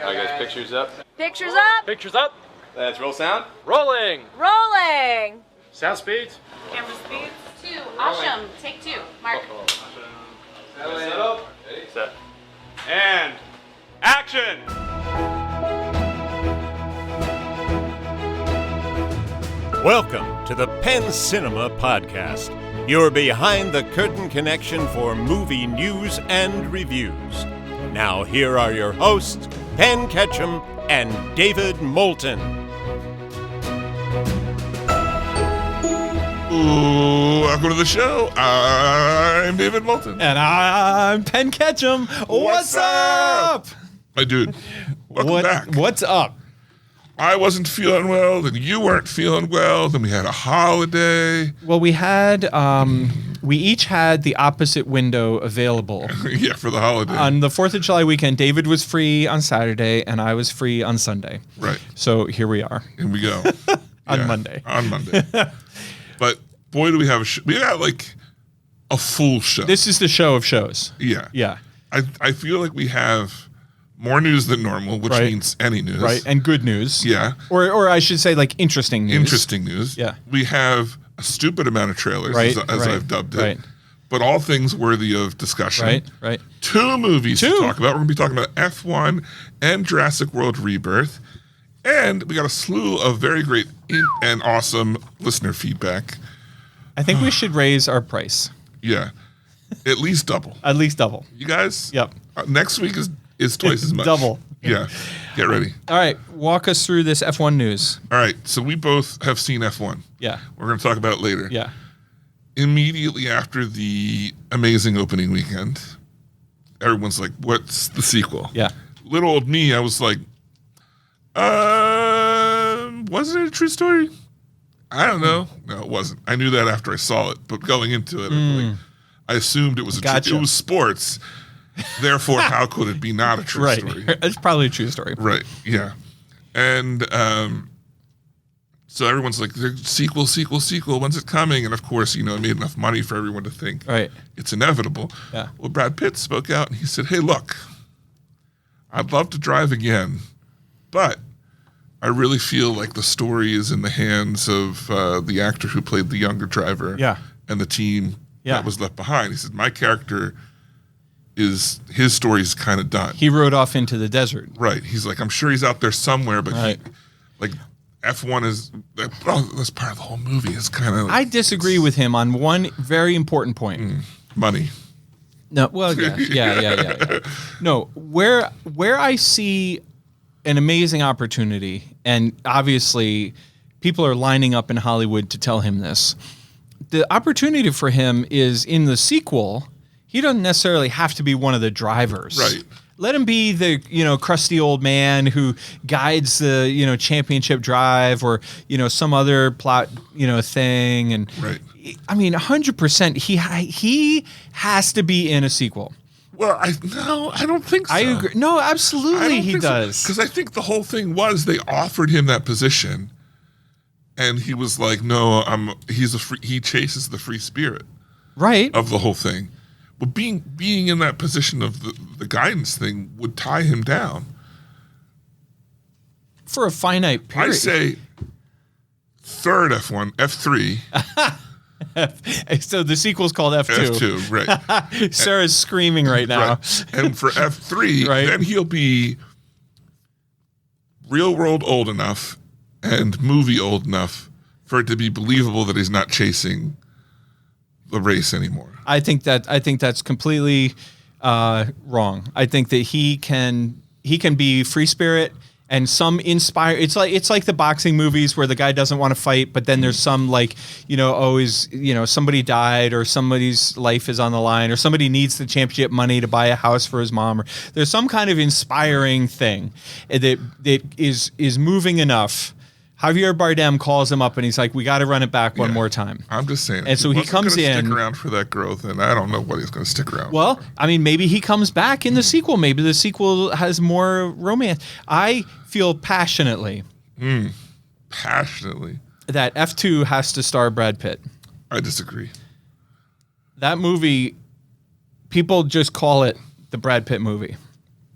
All right, guys, pictures up. Pictures up. Pictures up. Let's roll sound. Rolling. Rolling. Sound speeds. Camera speeds. 2. Awesome. Take 2. Mark. Set. And action. Welcome to the Penn Cinema Podcast, your behind-the-curtain connection for movie news and reviews. Now here are your hosts, Penn Ketchum and David Moulton. Welcome to the show. I'm David Moulton. And I'm Penn Ketchum. What's up? My dude, welcome back. What's up? I wasn't feeling well, then you weren't feeling well, then we had a holiday. Well, we each had the opposite window available. Yeah, for the holiday. On the 4th of July weekend, David was free on Saturday, and I was free on Sunday. Right. So here we are. Here we go. On Monday. On Monday. But boy, do we have we got like a full show. This is the show of shows. Yeah. Yeah. I feel like we have more news than normal, which means any news. Right. And good news. Yeah. Or I should say like interesting news. Interesting news. Yeah. We have a stupid amount of trailers, as I've dubbed it. Right. But all things worthy of discussion. Right. 2 movies to talk about. We're going to be talking about F1 and Jurassic World Rebirth. And we got a slew of very great and awesome listener feedback. I think we should raise our price. Yeah. At least double. At least double. You guys? Yep. Next week is twice as much. Double. Yeah. Get ready. All right. Walk us through this F1 news. All right. So we both have seen F1. Yeah. We're going to talk about it later. Yeah. Immediately after the amazing opening weekend, everyone's like, what's the sequel? Yeah. Little old me, I was like, was it a true story? I don't know. No, it wasn't. I knew that after I saw it, but going into it, I assumed it was it was sports. Therefore, how could it be not a true story? It's probably a true story. Right. Yeah. And so everyone's like, sequel. When's it coming? And of course, it made enough money for everyone to think it's inevitable. Yeah. Well, Brad Pitt spoke out and he said, hey, look, I'd love to drive again, but I really feel like the story is in the hands of the actor who played the younger driver and the team that was left behind. He said, my character his story's kind of done. He rode off into the desert. Right. He's like, I'm sure he's out there somewhere, but F1 is, that's part of the whole movie. It's kind of. I disagree with him on one very important point. Money. No, well, yeah. No, where I see an amazing opportunity, and obviously people are lining up in Hollywood to tell him this. The opportunity for him is in the sequel. He doesn't necessarily have to be one of the drivers. Right. Let him be the, crusty old man who guides the, championship drive or, some other plot, thing. And I mean, 100%, he has to be in a sequel. Well, I don't think so. I agree. No, absolutely he does. Because I think the whole thing was they offered him that position and he was like, no, he chases the free spirit. Right. Of the whole thing. But being in that position of the guidance thing would tie him down. For a finite period. I say third F1, F3. So the sequel's called F2. F2, right. Sarah's screaming right now. Right. And for F3, then he'll be real world old enough and movie old enough for it to be believable that he's not chasing the race anymore. I think that's completely wrong. I think that he can be free spirit and some inspire. It's like the boxing movies where the guy doesn't want to fight, but then there's some somebody died or somebody's life is on the line or somebody needs the championship money to buy a house for his mom, or there's some kind of inspiring thing that is moving enough. Javier Bardem calls him up and he's like, we got to run it back one more time. I'm just saying. And so he comes in. Stick around for that growth, and I don't know what he's going to stick around. Well, I mean, maybe he comes back in the sequel. Maybe the sequel has more romance. I feel passionately. Passionately. That F2 has to star Brad Pitt. I disagree. That movie, people just call it the Brad Pitt movie.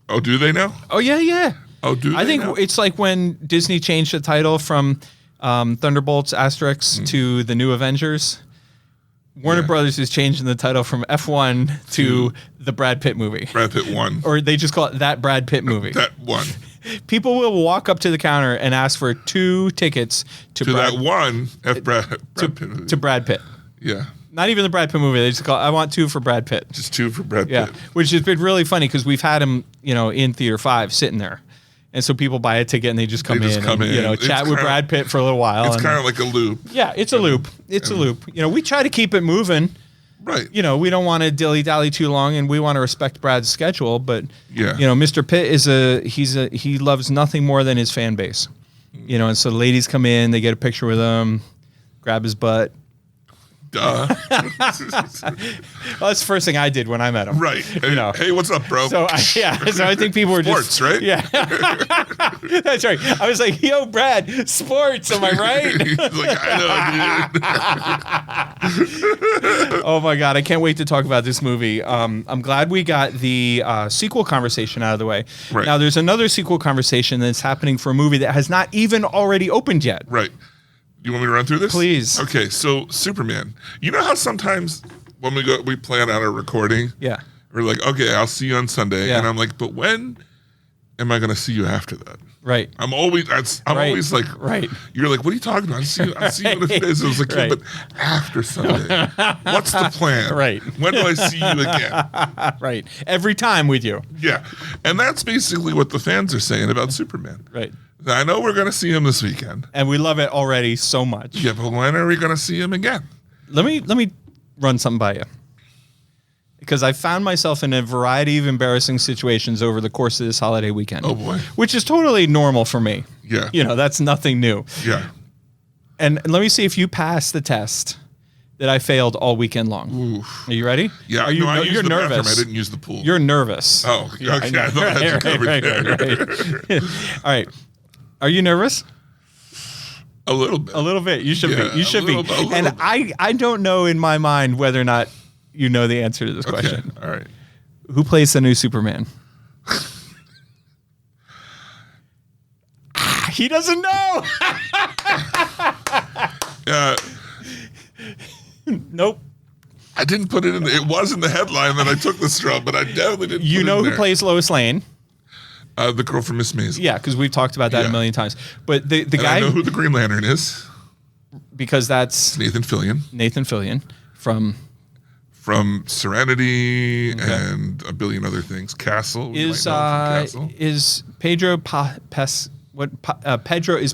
Oh, do they now? Oh, yeah. Oh, do they I think now? it's like when Disney changed the title from Thunderbolts Asterix to the New Avengers. Warner Yeah. Brothers is changing the title from F1 to the Brad Pitt movie. Brad Pitt won. Or they just call it that Brad Pitt movie. That one. People will walk up to the counter and ask for 2 tickets to Brad, That one Brad Pitt movie. to Brad Pitt. Yeah. Not even the Brad Pitt movie. They just call I want 2 for Brad Pitt. Just 2 for Brad Yeah, Pitt. which has been really funny because we've had him, in Theater 5 sitting there. And so people buy a ticket and they just come just in come and, in. chat It's with kinda- Brad Pitt for a little while. It's and- kind of like a loop. Yeah, it's a loop. It's a loop. We try to keep it moving. Right. We don't want to dilly-dally too long, and we want to respect Brad's schedule. But Yeah. Mr. Pitt he loves nothing more than his fan base. And so the ladies come in, they get a picture with him, grab his butt. Duh. Well, that's the first thing I did when I met him. Right. Hey, what's up, bro? So I think people were Sports, just right? Yeah, that's right. I was like, "Yo, Brad, sports, am I right?" He's like, I know, dude. Oh my God, I can't wait to talk about this movie. I'm glad we got the sequel conversation out of the way. Right. Now, there's another sequel conversation that's happening for a movie that has not even already opened yet. Right. You want me to run through this? Please. Okay, so Superman. You know how sometimes when we plan out a recording, Yeah. we're like, okay, I'll see you on Sunday, Yeah. and I'm like, but when am I going to see you after that? Right. I'm always like, Right. You're like, what are you talking about? I'll see you in a few days. I was like, yeah, Right. but after Sunday, what's the plan? Right. When do I see you again? Right. Every time with you. Yeah, and that's basically what the fans are saying about Superman. Right. I know we're going to see him this weekend. And we love it already so much. Yeah, but when are we going to see him again? Let me run something by you. Because I found myself in a variety of embarrassing situations over the course of this holiday weekend. Oh, boy. Which is totally normal for me. Yeah. That's nothing new. Yeah. And let me see if you pass the test that I failed all weekend long. Oof. Are you ready? Yeah, Are you, no, I used you're the bathroom. nervous. I didn't use the pool. You're nervous. Oh, okay. I know. I thought I had you covered there. Right. All right. Are you nervous? A little bit. A little bit. You should Yeah, be. You should a be. little And bit. I don't know in my mind whether or not you know the answer to this Okay. question. All right. Who plays the new Superman? He doesn't know. Nope. I didn't put it in. It was in the headline that I took this from, but I definitely didn't. You put it know in who there. plays Lois Lane? The girl from Miss Maisel. Yeah, because we've talked about that Yeah. a million times. But the And guy, I know who the Green Lantern is. because that's Nathan Fillion Nathan Fillion from Serenity and a billion other things. Castle. You is might know him from Castle. is Pedro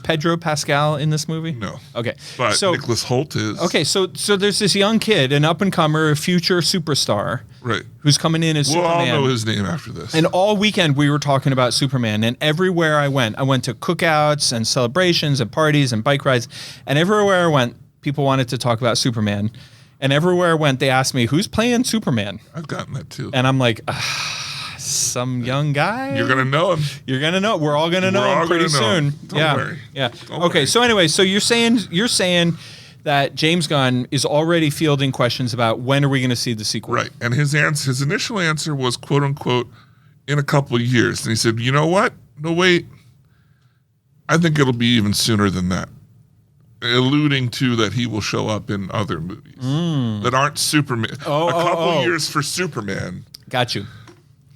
Pedro Pascal in this movie? No. Okay. But so Nicholas Hoult is. okay, so there's this young kid, an up and comer, a future superstar, Right. who's coming in as We'll all Superman. know his name after this. And all weekend we were talking about Superman, and everywhere I went to cookouts and celebrations and parties and bike rides, and everywhere I went, people wanted to talk about Superman. And everywhere I went, they asked me, who's playing Superman? I've gotten that too. And I'm like, some young guy? You're going to know him. You're gonna know. We're all gonna know We're all him pretty gonna know soon. him. Don't yeah. worry. Yeah. Don't Okay. worry. So anyway, so you're saying that James Gunn is already fielding questions about when are we going to see the sequel? Right. And his initial answer was, quote unquote, in a couple of years. And he said, you know what? No, wait. I think it'll be even sooner than that. Alluding to that he will show up in other movies that aren't Superman. A couple years for Superman, Got you.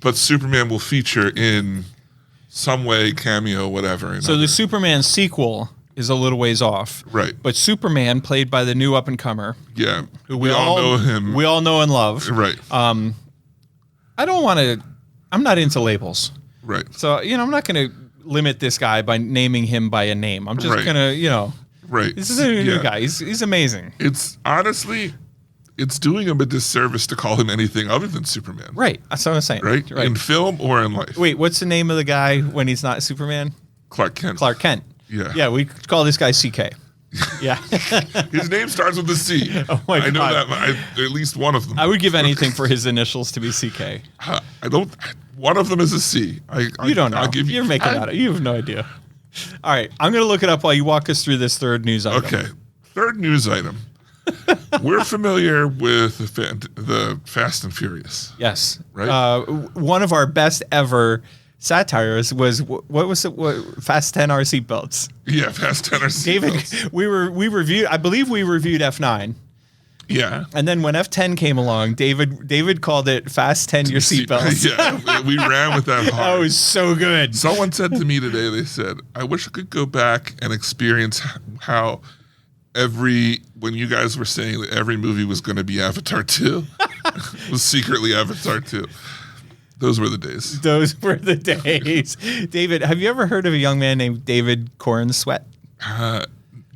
but Superman will feature in some way, cameo, whatever. in So the other- Superman sequel is a little ways off. Right. But Superman, played by the new up and comer, yeah, who we all know him. We all know and love. Right. I'm not into labels. Right. So, I'm not going to limit this guy by naming him by a name. I'm just Right. going to, Right. this is a new Yeah. guy. He's amazing. It's honestly, it's doing him a disservice to call him anything other than Superman. Right. That's what I'm saying. Right? In film or in life. Wait, what's the name of the guy when he's not Superman? Clark Kent. Clark Kent. Yeah. Yeah, we call this guy CK. Yeah. His name starts with a C. Oh my I know God. that. At least one of them. I would give anything for his initials to be CK. I don't. One of them is a C. You don't know. I'll give you. You're making that up. You have no idea. All right. I'm going to look it up while you walk us through this third news item. Okay. Third news item. We're familiar with the Fast and Furious. Yes. Right? One of our best ever satire was what was it? Fasten our seatbelts. Yeah, Fasten our David, seatbelts. we reviewed. I believe we reviewed F9. Yeah. And then when F10 came along, David called it Fasten your seatbelts. Yeah, we ran with that hard. That was so good. Someone said to me today, they said, I wish I could go back and experience how when you guys were saying that every movie was going to be Avatar 2, was secretly Avatar 2. Those were the days. Those were the days. David, have you ever heard of a young man named David Cornsweet?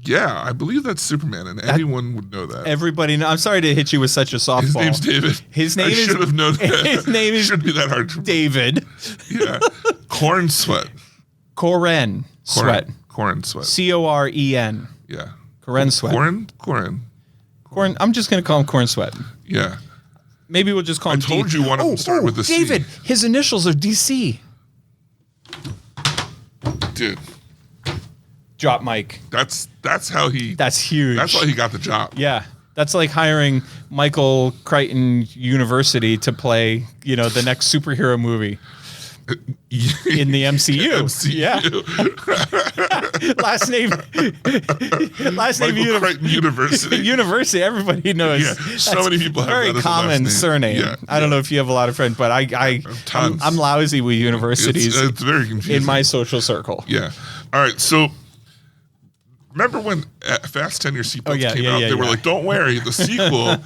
Yeah, I believe that's Superman, and anyone would know that. Everybody know. I'm sorry to hit you with such a softball. His name's David. His name I is. should have known that. His name is Shouldn't be that hard to David. Yeah. Corn Sweat. Coren Sweat. Corn Sweat. Coren. Yeah. Coren Sweat. Corn. I'm just going to call him Corn Sweat. Yeah. Maybe we'll just call him I told you one of them started with a C. David, his initials are DC. Dude. Drop mic. That's how he. That's huge. That's why he got the job. Yeah. That's like hiring Michael Crichton University to play, the next superhero movie in the MCU. Yeah. Last name Michael Crichton University. University. Everybody knows. Yeah. So many people have very that as a common last name. surname. Yeah. I don't know if you have a lot of friends, but Tons. I'm lousy with universities. It's very confusing in my social circle. Yeah. All right. So. Remember when Fasten Your Seatbelts came out? They were like, "Don't worry, the sequel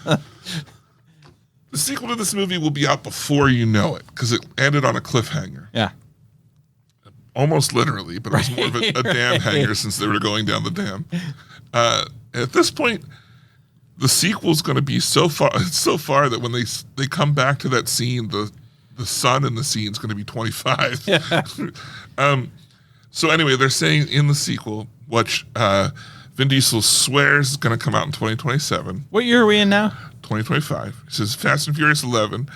to this movie will be out before you know it," because it ended on a cliffhanger. Yeah, almost literally, but it was more of a dam hanger since they were going down the dam. At this point, the sequel's going to be so far that when they come back to that scene, the son in the scene is going to be 25. Yeah. So anyway, they're saying in the sequel, which Vin Diesel swears is going to come out in 2027. What year are we in now? 2025. It says Fast and Furious 11.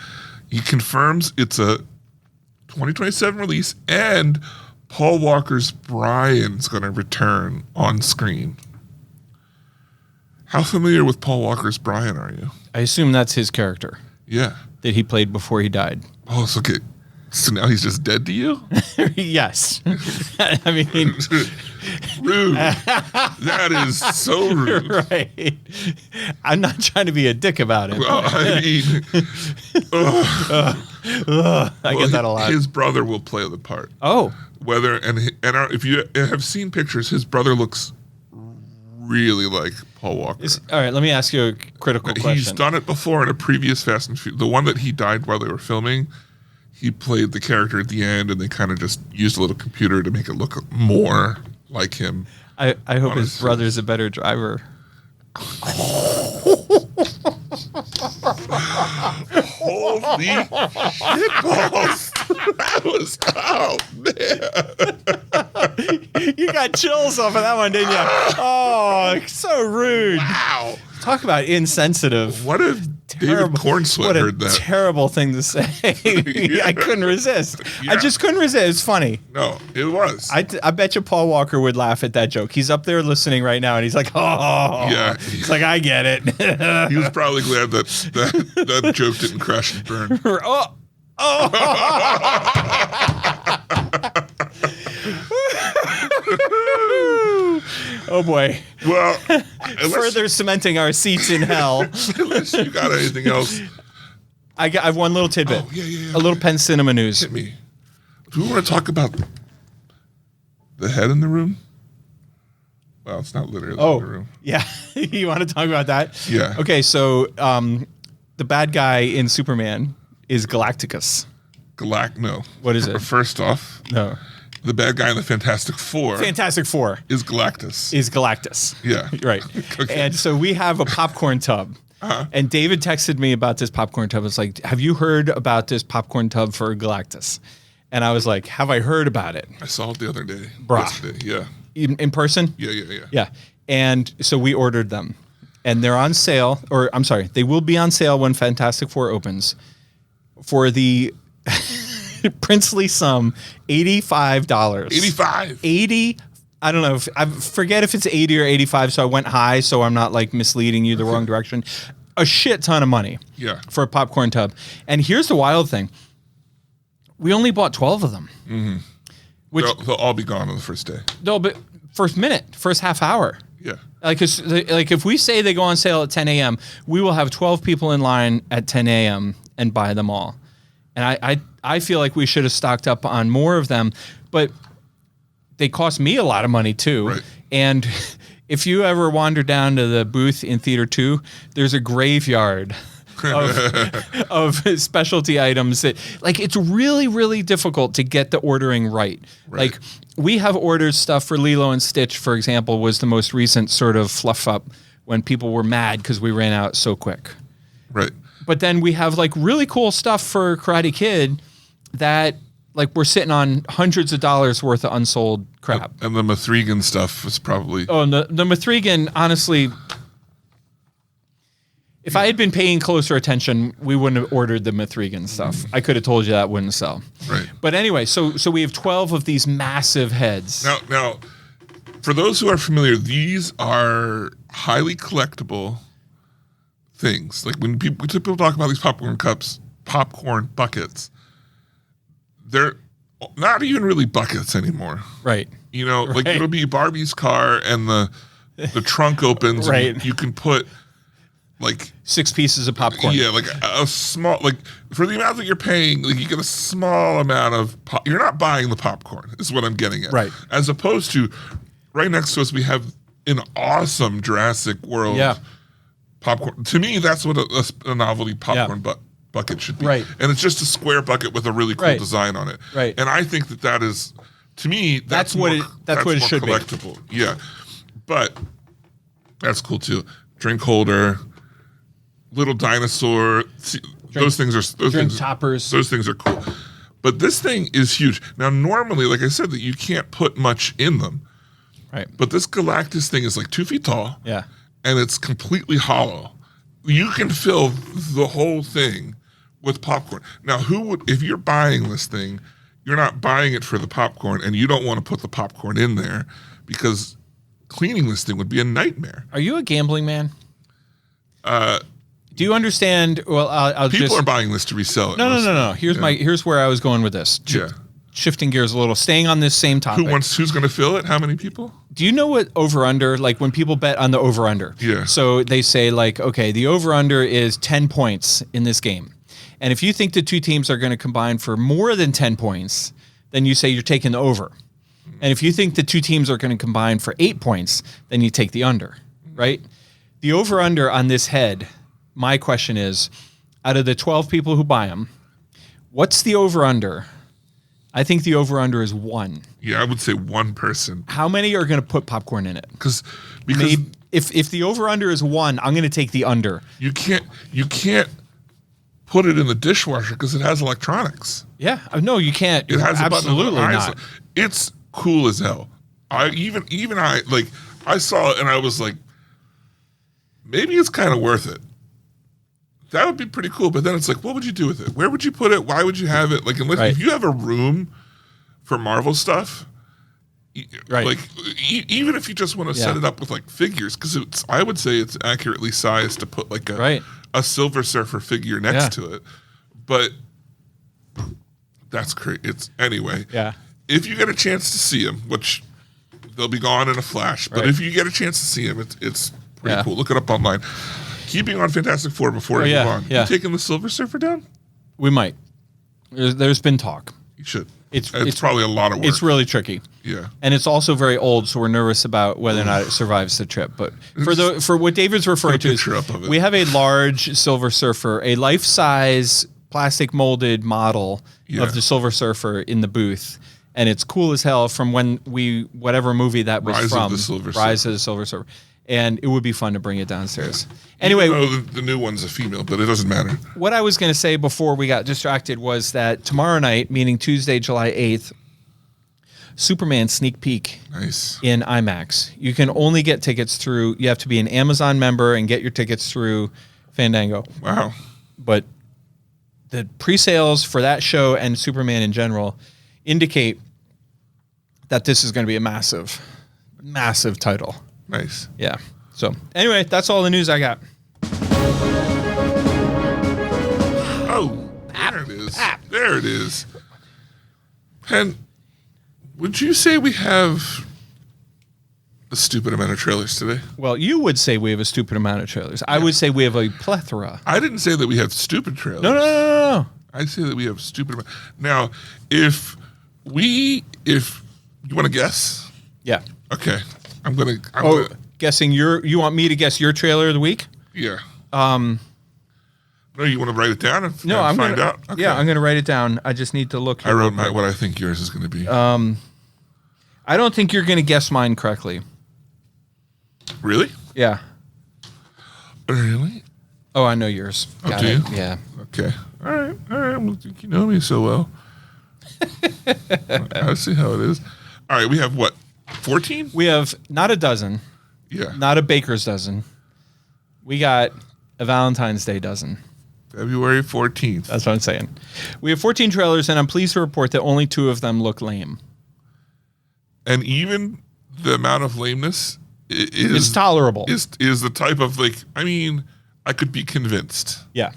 He confirms it's a 2027 release, and Paul Walker's Brian's going to return on screen. How familiar with Paul Walker's Brian are you? I assume that's his character. Yeah. That he played before he died. Oh, so okay. So now he's just dead to you? Yes. I mean, rude. That is so rude. Right. I'm not trying to be a dick about it. Well, I mean, I get that a lot. His brother will play the part. Oh. If you have seen pictures, his brother looks really like Paul Walker. All right, let me ask you a critical question. He's done it before in a previous Fast and Furious. The one that he died while they were filming. He played the character at the end, and they kind of just used a little computer to make it look more like him. I hope his brother's a better driver. Holy shitballs. That was, man. You got chills off of that one, didn't you? Oh, so rude. Wow. Talk about insensitive. What if David Cornsweat heard that? What a terrible thing to say. I couldn't resist. Yeah. I just couldn't resist. It's funny. No, it was. I bet you Paul Walker would laugh at that joke. He's up there listening right now, and he's like, oh. Yeah. He's like, I get it. He was probably glad that joke didn't crash and burn. Oh boy. Well, further cementing our seats in hell. Unless you got anything else. I have one little tidbit. Oh, yeah. A little Penn Cinema news. Hit me. Do we want to talk about the head in the room? Well, it's not literally in the room. Yeah. You want to talk about that? Yeah. Okay, so the bad guy in Superman is Galacticus. No. What is it? First off, No. the bad guy in the Fantastic Four is Galactus. Yeah. Right. Okay. And so we have a popcorn tub. And David texted me about this popcorn tub. It's like, have you heard about this popcorn tub for Galactus? And I was like, have I heard about it? I saw it the other day. Bruh. Yesterday. Yeah. In person? Yeah. Yeah. And so we ordered them. And they're on sale, or I'm sorry, they will be on sale when Fantastic Four opens for the princely sum $85. 85. 80. I don't know. I forget if it's 80 or 85. So I went high, so I'm not like misleading you the wrong direction. A shit ton of money. Yeah. For a popcorn tub. And here's the wild thing. we only bought 12 of them. Mm-hmm. Which they'll all be gone on the first day. no, but first half hour. Yeah. Like if we say they go on sale at 10 a.m., we will have 12 people in line at 10 a.m. and buy them all. And I feel like we should have stocked up on more of them, but they cost me a lot of money too. Right. And if you ever wander down to the booth in Theater 2, there's a graveyard of specialty items that, like, it's really, really difficult to get the ordering right. Like, we have ordered stuff for Lilo and Stitch, for example, was the most recent sort of fluff up when people were mad because we ran out so quick. Right. But then we have like really cool stuff for Karate Kid that like we're sitting on hundreds of dollars worth of unsold crap. And the Mithrigan stuff is probably... Oh, and the Mithrigan, honestly, if I had been paying closer attention, we wouldn't have ordered the Mithrigan stuff. I could have told you that wouldn't sell. Right. But anyway, so we have 12 of these massive heads. Now, for those who are familiar, these are highly collectible things. Like when people talk about these popcorn buckets, they're not even really buckets anymore. Right. You know, like it'll be Barbie's car and the trunk opens and you can put like 6 pieces of popcorn. Yeah, like a small, like for the amount that you're paying, like you get a small amount of you're not buying the popcorn, is what I'm getting at. Right. As opposed to right next to us, we have an awesome Jurassic World popcorn. To me, that's what a novelty popcorn bucket should be. Right. And it's just a square bucket with a really cool design on it. Right. And I think that is, to me, that's what it should collectible. Be. Yeah. But that's cool too. Drink holder, little dinosaur. Those things are toppers. Those things are cool. But this thing is huge. Now, normally, like I said, that you can't put much in them. Right. But this Galactus thing is like 2 feet tall. Yeah. And it's completely hollow. You can fill the whole thing with popcorn. Now, if you're buying this thing, you're not buying it for the popcorn, and you don't want to put the popcorn in there because cleaning this thing would be a nightmare. Are you a gambling man? Do you understand? Well, people are buying this to resell it. No. Here's where I was going with this. Shifting gears a little, staying on this same topic. Who's going to fill it? How many people? Do you know what over-under, like when people bet on the over-under? Yeah. So they say like, okay, the over-under is 10 points in this game. And if you think the two teams are going to combine for more than 10 points, then you say you're taking the over. And if you think the two teams are going to combine for 8 points, then you take the under, right? The over-under on this head, my question is, out of the 12 people who buy them, what's the over-under? I think the over-under is 1. Yeah, I would say 1 person. How many are going to put popcorn in it? Because maybe, if the over-under is 1, I'm going to take the under. You can't put it in the dishwasher because it has electronics. Yeah, no, you can't. It has absolutely not. It's cool as hell. I saw it and I was like, maybe it's kind of worth it. That would be pretty cool. But then it's like, what would you do with it? Where would you put it? Why would you have it? Like, if you have a room for Marvel stuff, like even if you just want to set it up with like figures, because I would say it's accurately sized to put like a Silver Surfer figure next to it. But that's great. Anyway. Yeah. If you get a chance to see them, which they'll be gone in a flash, but if you get a chance to see them, it's pretty cool. Look it up online. Keeping on Fantastic Four before I move on. You taking the Silver Surfer down? We might. There's been talk. You should. It's probably a lot of work. It's really tricky. Yeah. And it's also very old, so we're nervous about whether or not it survives the trip. But for what David's referring to is, we have a large Silver Surfer, a life-size plastic molded model of the Silver Surfer in the booth. And it's cool as hell from whatever movie that was from. Rise of the Silver Surfer. And it would be fun to bring it downstairs. Anyway, the new one's a female, but it doesn't matter. What I was going to say before we got distracted was that tomorrow night, meaning Tuesday, July 8th, Superman sneak peek in IMAX. You can only get tickets through, you have to be an Amazon member and get your tickets through Fandango. Wow. But the pre-sales for that show and Superman in general indicate that this is going to be a massive, massive title. Nice. Yeah. So anyway, that's all the news I got. Oh, there it is. There it is. And would you say we have a stupid amount of trailers today? Well, you would say we have a stupid amount of trailers. I would say we have a plethora. I didn't say that we have stupid trailers. No. I say that we have stupid amount. Now, if you want to guess? Yeah. Okay. I'm gonna Guessing you want me to guess your trailer of the week? Yeah. No, you want to write it down and I'm find gonna, out? Okay. Yeah, I'm going to write it down. I just need to look. I wrote what I think yours is going to be. I don't think you're going to guess mine correctly. Really? Yeah. Really? Oh, I know yours. Oh, Got do it. you? Yeah. Okay. All right. Well, you know me so well. I see how it is. All right. We have what? 14? We have not a dozen, Yeah. not a baker's dozen. We got a Valentine's Day dozen. February 14th. That's what I'm saying. We have 14 trailers, and I'm pleased to report that only 2 of them look lame. And even the amount of lameness is It's tolerable. Is the type of I could be convinced. Yeah.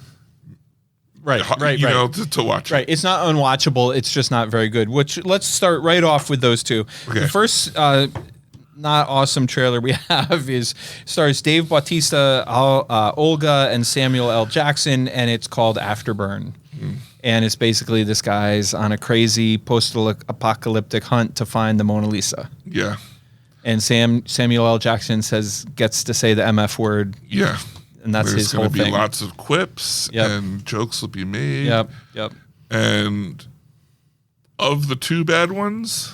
Right. You know, to watch. Right. It's not unwatchable. It's just not very good. Let's start right off with those 2. Okay. The first not awesome trailer we have stars Dave Bautista, Olga, and Samuel L. Jackson, and it's called Afterburn. And it's basically this guy's on a crazy post-apocalyptic hunt to find the Mona Lisa. Yeah. And Samuel L. Jackson gets to say the MF word. Yeah. And that's his whole thing. There's going to be lots of quips and jokes will be made. Yep. And of the 2 bad ones,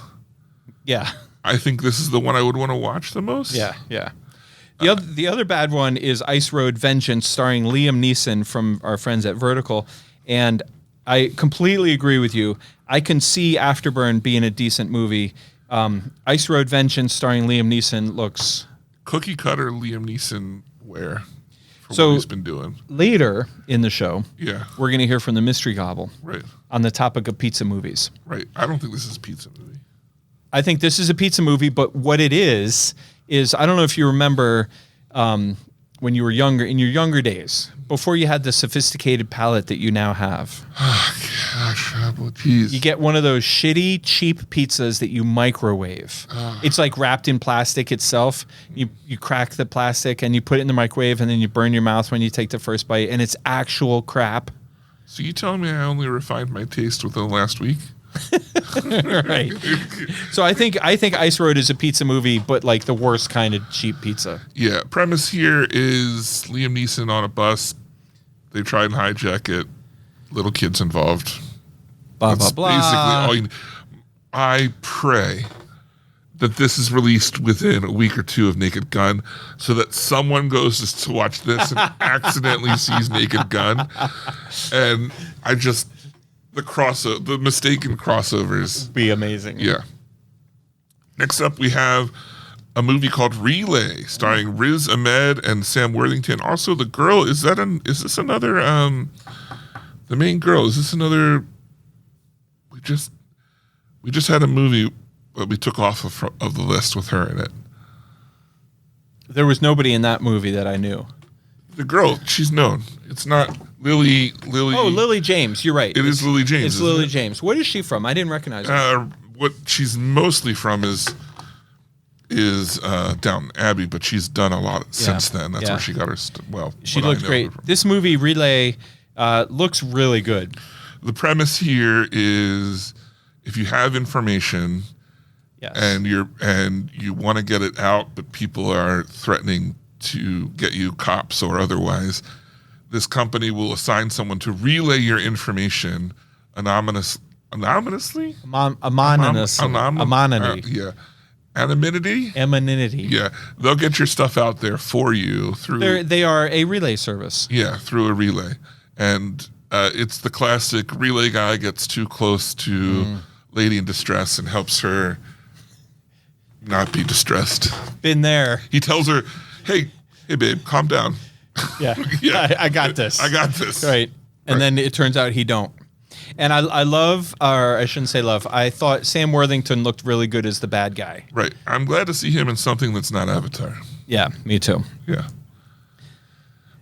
yeah, I think this is the one I would want to watch the most. Yeah. The other bad one is Ice Road Vengeance, starring Liam Neeson from our friends at Vertical. And I completely agree with you. I can see Afterburn being a decent movie. Ice Road Vengeance, starring Liam Neeson, looks cookie cutter Liam Neeson wear. What he's been doing. Later in the show, we're going to hear from the Mystery Gobble on the topic of pizza movies. Right. I don't think this is a pizza movie. I think this is a pizza movie, but what it is I don't know if you remember when you were younger, in your younger days, before you had the sophisticated palate that you now have. Oh, gosh. Well, geez. You get one of those shitty, cheap pizzas that you microwave. It's like wrapped in plastic itself. You crack the plastic and you put it in the microwave, and then you burn your mouth when you take the first bite, and it's actual crap. So you telling me I only refined my taste within the last week? Right. So I think Ice Road is a pizza movie, but like the worst kind of cheap pizza. Yeah. Premise here is Liam Neeson on a bus. They try and hijack it. Little kids involved. That's basically all you need. I pray that this is released within a week or 2 of Naked Gun, so that someone goes to watch this and accidentally sees Naked Gun, and the mistaken crossovers be amazing. Yeah. Next up, we have a movie called Relay, starring Riz Ahmed and Sam Worthington. Also, the girl is this another the main girl? Is this another? We just had a movie that we took off of the list with her in it. There was nobody in that movie that I knew. The girl, she's known. It's not Lily. Oh, Lily James. You're right. It is Lily James. It's Lily James. What is she from? I didn't recognize her. What she's mostly from is Downton Abbey, but she's done a lot since then. That's where she got her. She looked great. This movie Relay looks really good. The premise here is if you have information, and you want to get it out, but people are threatening to get you, cops or otherwise, this company will assign someone to relay your information anonymously. Anonymity. Anonymity. Yeah, they'll get your stuff out there for you through. They are a relay service. Yeah, through a relay, and it's the classic relay guy gets too close to lady in distress and helps her not be distressed. Been there. He tells her, "Hey, babe, calm down." Yeah, I got this. I got this. Right, and then it turns out he don't. And I love, or I shouldn't say love, I thought Sam Worthington looked really good as the bad guy. Right. I'm glad to see him in something that's not Avatar. Yeah, me too. Yeah.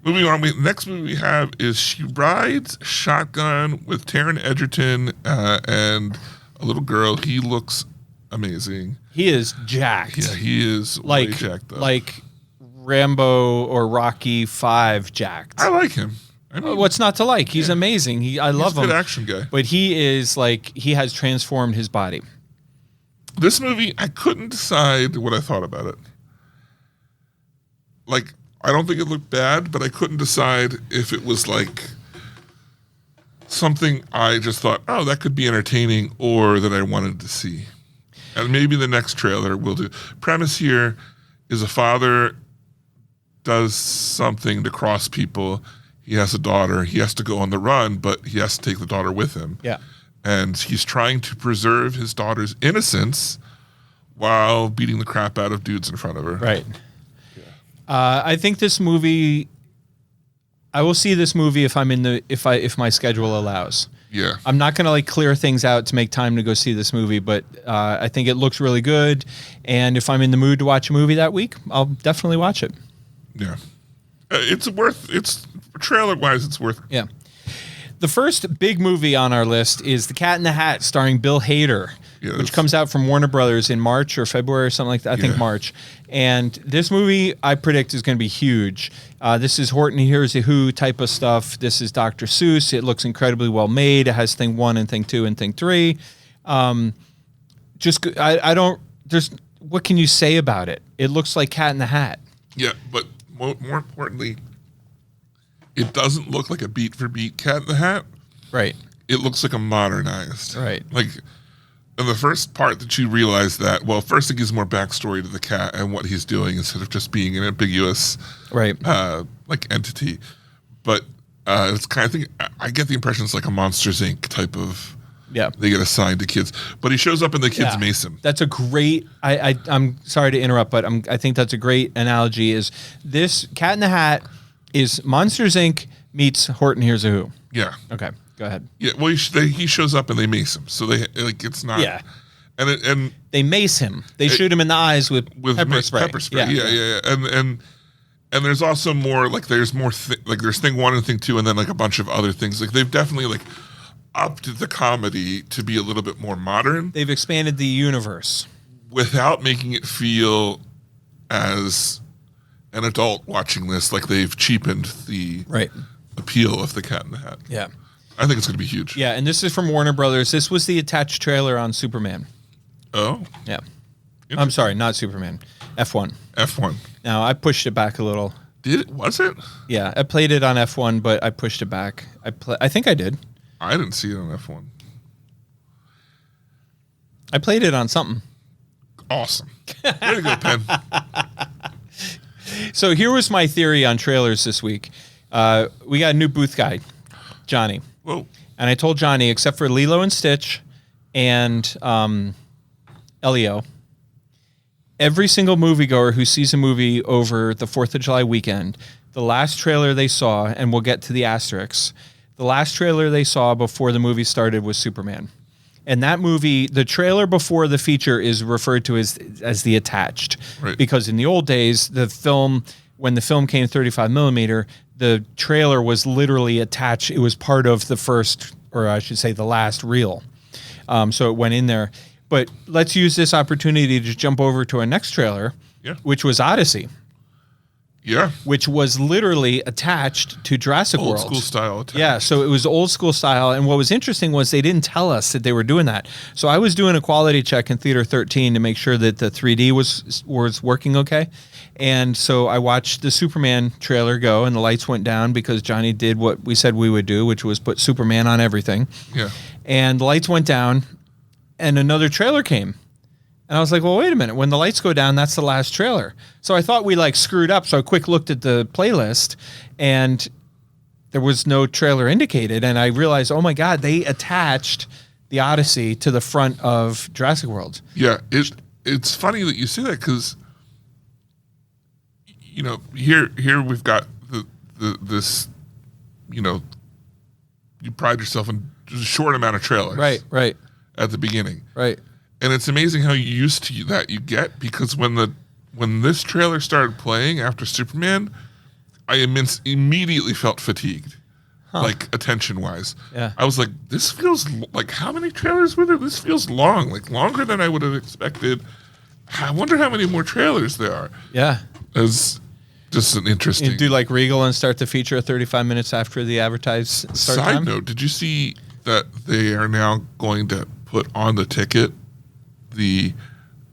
Moving on, next movie we have is She Rides Shotgun with Taron Egerton and a little girl. He looks amazing. He is jacked. Yeah, he is way jacked up. Like Rambo or Rocky 5 jacked. I like him. I mean, What's not to like? He's amazing. I love he's a him. good action guy. But he is he has transformed his body. This movie, I couldn't decide what I thought about it. Like, I don't think it looked bad, but I couldn't decide if it was like something I just thought, oh, that could be entertaining, or that I wanted to see. And maybe the next trailer will do. Premise here is a father does something to cross people. He has a daughter. He has to go on the run, but he has to take the daughter with him. Yeah. And he's trying to preserve his daughter's innocence while beating the crap out of dudes in front of her. Right. I think this movie. I will see this movie if if my schedule allows. Yeah. I'm not going to clear things out to make time to go see this movie, but I think it looks really good. And if I'm in the mood to watch a movie that week, I'll definitely watch it. Yeah. It's trailer wise, it's worth. Yeah. The first big movie on our list is The Cat in the Hat, starring Bill Hader, which comes out from Warner Brothers in March or February or something like that. I think March. And this movie, I predict, is going to be huge. This is Horton Hears a Who type of stuff. This is Dr. Seuss. It looks incredibly well made. It has Thing 1 and Thing 2 and Thing 3. What can you say about it? It looks like Cat in the Hat. Yeah, but more importantly, it doesn't look like a beat for beat Cat in the Hat. Right. It looks like a modernized. Right. Like, in the first part that you realize that, well, first it gives more backstory to the cat and what he's doing instead of just being an ambiguous entity. But it's kind of thing. I get the impression it's like a Monsters Inc. type of. Yeah. They get assigned to kids, but he shows up and the kids mace him. That's a great. I'm sorry to interrupt, but I think that's a great analogy. Is this Cat in the Hat is Monsters Inc. meets Horton Hears a Who? Yeah. Okay. Go ahead. Yeah. Well, he shows up and they mace him, so they it's not. Yeah. And they mace him. They shoot him in the eyes with pepper spray. Pepper spray. Yeah. And there's also more there's more there's Thing 1 and Thing 2 and then a bunch of other things. They've definitely upped the comedy to be a little bit more modern. They've expanded the universe without making it feel as an adult watching this they've cheapened the appeal of the Cat in the Hat. Yeah. I think it's going to be huge. Yeah, and this is from Warner Brothers. This was the attached trailer on Superman. Oh. Yeah. I'm sorry, not Superman. F1. F1. Now, I pushed it back a little. Did it? Was it? Yeah, I played it on F1, but I pushed it back. I think I did. I didn't see it on F1. I played it on something. Awesome. Way to go, Penn. So here was my theory on trailers this week. We got a new booth guy, Johnny. Whoa. And I told Johnny, except for Lilo and Stitch and Elio, every single moviegoer who sees a movie over the 4th of July weekend, the last trailer they saw, and we'll get to the asterisks, the last trailer they saw before the movie started was Superman. And that movie, the trailer before the feature is referred to as the attached. Right. Because in the old days, when the film came 35 millimeter, the trailer was literally attached. It was part of the first, or I should say the last reel. So it went in there. But let's use this opportunity to jump over to our next trailer, which was Odyssey. Yeah. Which was literally attached to Jurassic World. Old school style attached. Yeah, so it was old school style. And what was interesting was they didn't tell us that they were doing that. So I was doing a quality check in Theater 13 to make sure that the 3D was working okay. And so I watched the Superman trailer go, and the lights went down because Johnny did what we said we would do, which was put Superman on everything. Yeah. And the lights went down, and another trailer came. And I was like, well, wait a minute. When the lights go down, that's the last trailer. So I thought we screwed up. So I quick looked at the playlist, and there was no trailer indicated. And I realized, oh my God, they attached the Odyssey to the front of Jurassic World. Yeah, it's funny that you say that because, here we've got this, you pride yourself in just a short amount of trailers. Right. At the beginning. Right. And it's amazing how used to that you get, because when this trailer started playing after Superman, I immediately felt fatigued. like attention-wise. Yeah. I was like, this feels like, how many trailers were there? This feels long, like longer than I would have expected. I wonder how many more trailers there are. Yeah. It's just an interesting... You do like Regal and start the feature 35 minutes after the advertised start Side time? note, did you see that they are now going to put on the ticket the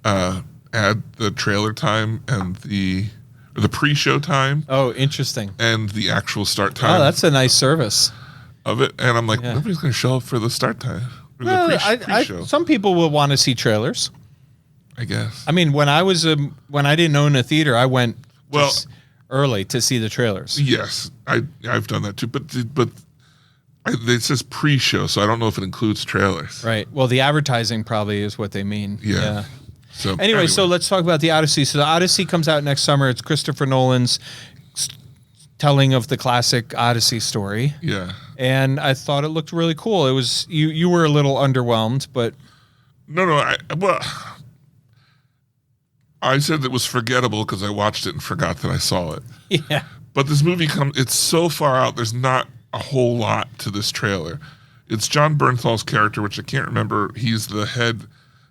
add the trailer time and the pre-show time Oh, interesting. and the actual start time Oh, that's a nice service. of it? And I'm like, Yeah. nobody's going to show up for the start time. Or Well, the pre-show, some people will want to see trailers. I guess. I mean, when I didn't own a theater, I went Well- just early to see the trailers. Yes, I've done that too. But it says pre-show, so I don't know if it includes trailers. Right. Well, the advertising probably is what they mean. Yeah. So Anyway, so let's talk about the Odyssey. So the Odyssey comes out next summer. It's Christopher Nolan's telling of the classic Odyssey story. Yeah. And I thought it looked really cool. It was you were a little underwhelmed, but No. I said it was forgettable because I watched it and forgot that I saw it. yeah. But this movie it's so far out. There's not a whole lot to this trailer. It's John Bernthal's character, which I can't remember. He's the head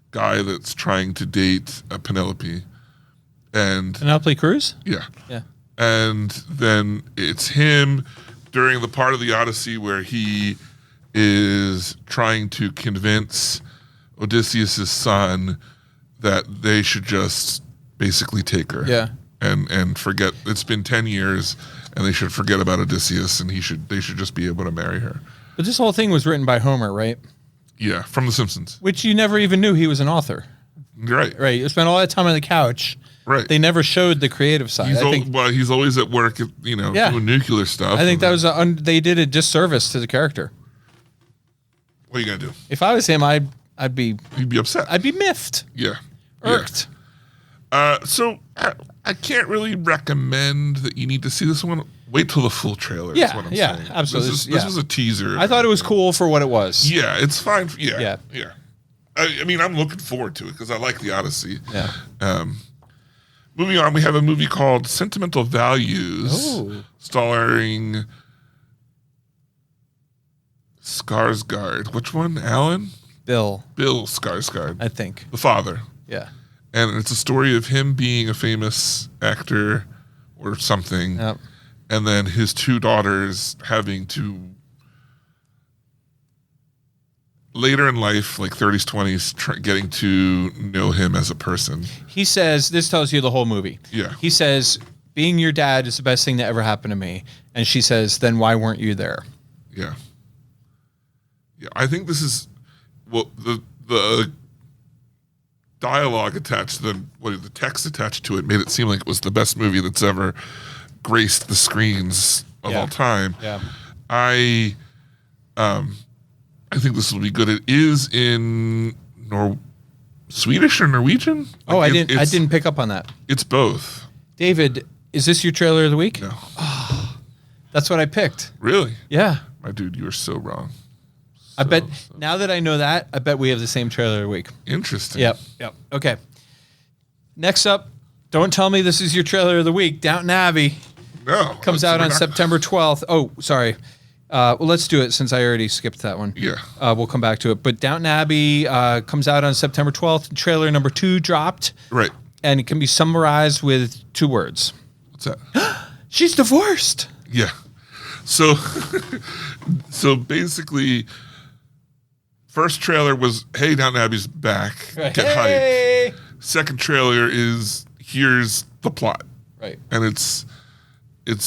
guy that's trying to date Penelope, and Penelope Cruz? yeah, Yeah. and then it's him during the part of the Odyssey where he is trying to convince Odysseus' son that they should just basically take her. Yeah. And forget it's been 10 years and they should forget about Odysseus and they should just be able to marry her. But this whole thing was written by Homer, right? Yeah, from The Simpsons. Which you never even knew he was an author. Right. Right. You spent all that time on the couch. Right. They never showed the creative side. He's always at work, Yeah. doing nuclear stuff. I think that was they did a disservice to the character. What are you gonna do? If I was him, I'd be You'd be upset. miffed, Yeah. irked. So I can't really recommend that you need to see this one. Wait till the full trailer. Yeah, is what I'm yeah, saying. absolutely, This yeah. was a teaser. I thought it was cool for what it was. Yeah, it's fine. Yeah. Yeah. I mean, I'm looking forward to it because I like the Odyssey. Yeah. Moving on, we have a movie called Sentimental Values, Oh. starring Skarsgård. Which one? Alan? Bill, Bill Skarsgård, I think. the father. Yeah. And it's a story of him being a famous actor or something, Yep. and then his two daughters having to, later in life, like 30s, 20s, getting to know him as a person. He says, this tells you the whole movie. Yeah. He says, being your dad is the best thing that ever happened to me. And she says, then why weren't you there? Yeah. Yeah, I think this is, well, the dialogue attached, the text attached to it made it seem like it was the best movie that's ever graced the screens of all time. Yeah. I think this will be good. It is in Swedish or Norwegian. Oh, Like, I didn't pick up on that. It's both. David, is this your trailer of the week? No, That's what I picked. really, Yeah. my dude, you are so wrong. I bet now that I know that, I bet we have the same trailer of the week. Interesting. Yep. Okay. Next up, don't tell me this is your trailer of the week. Downton Abbey No, comes out on September 12th. Oh, sorry. Well, let's do it since I already skipped that one. Yeah. We'll come back to it. But Downton Abbey comes out on September 12th. Trailer number 2 dropped. Right. And it can be summarized with 2 words. What's that? She's divorced. Yeah. So, so basically, first trailer was, "Hey, Downton Abbey's back. Get hyped." Second trailer is, "Here's the plot," Right. and it's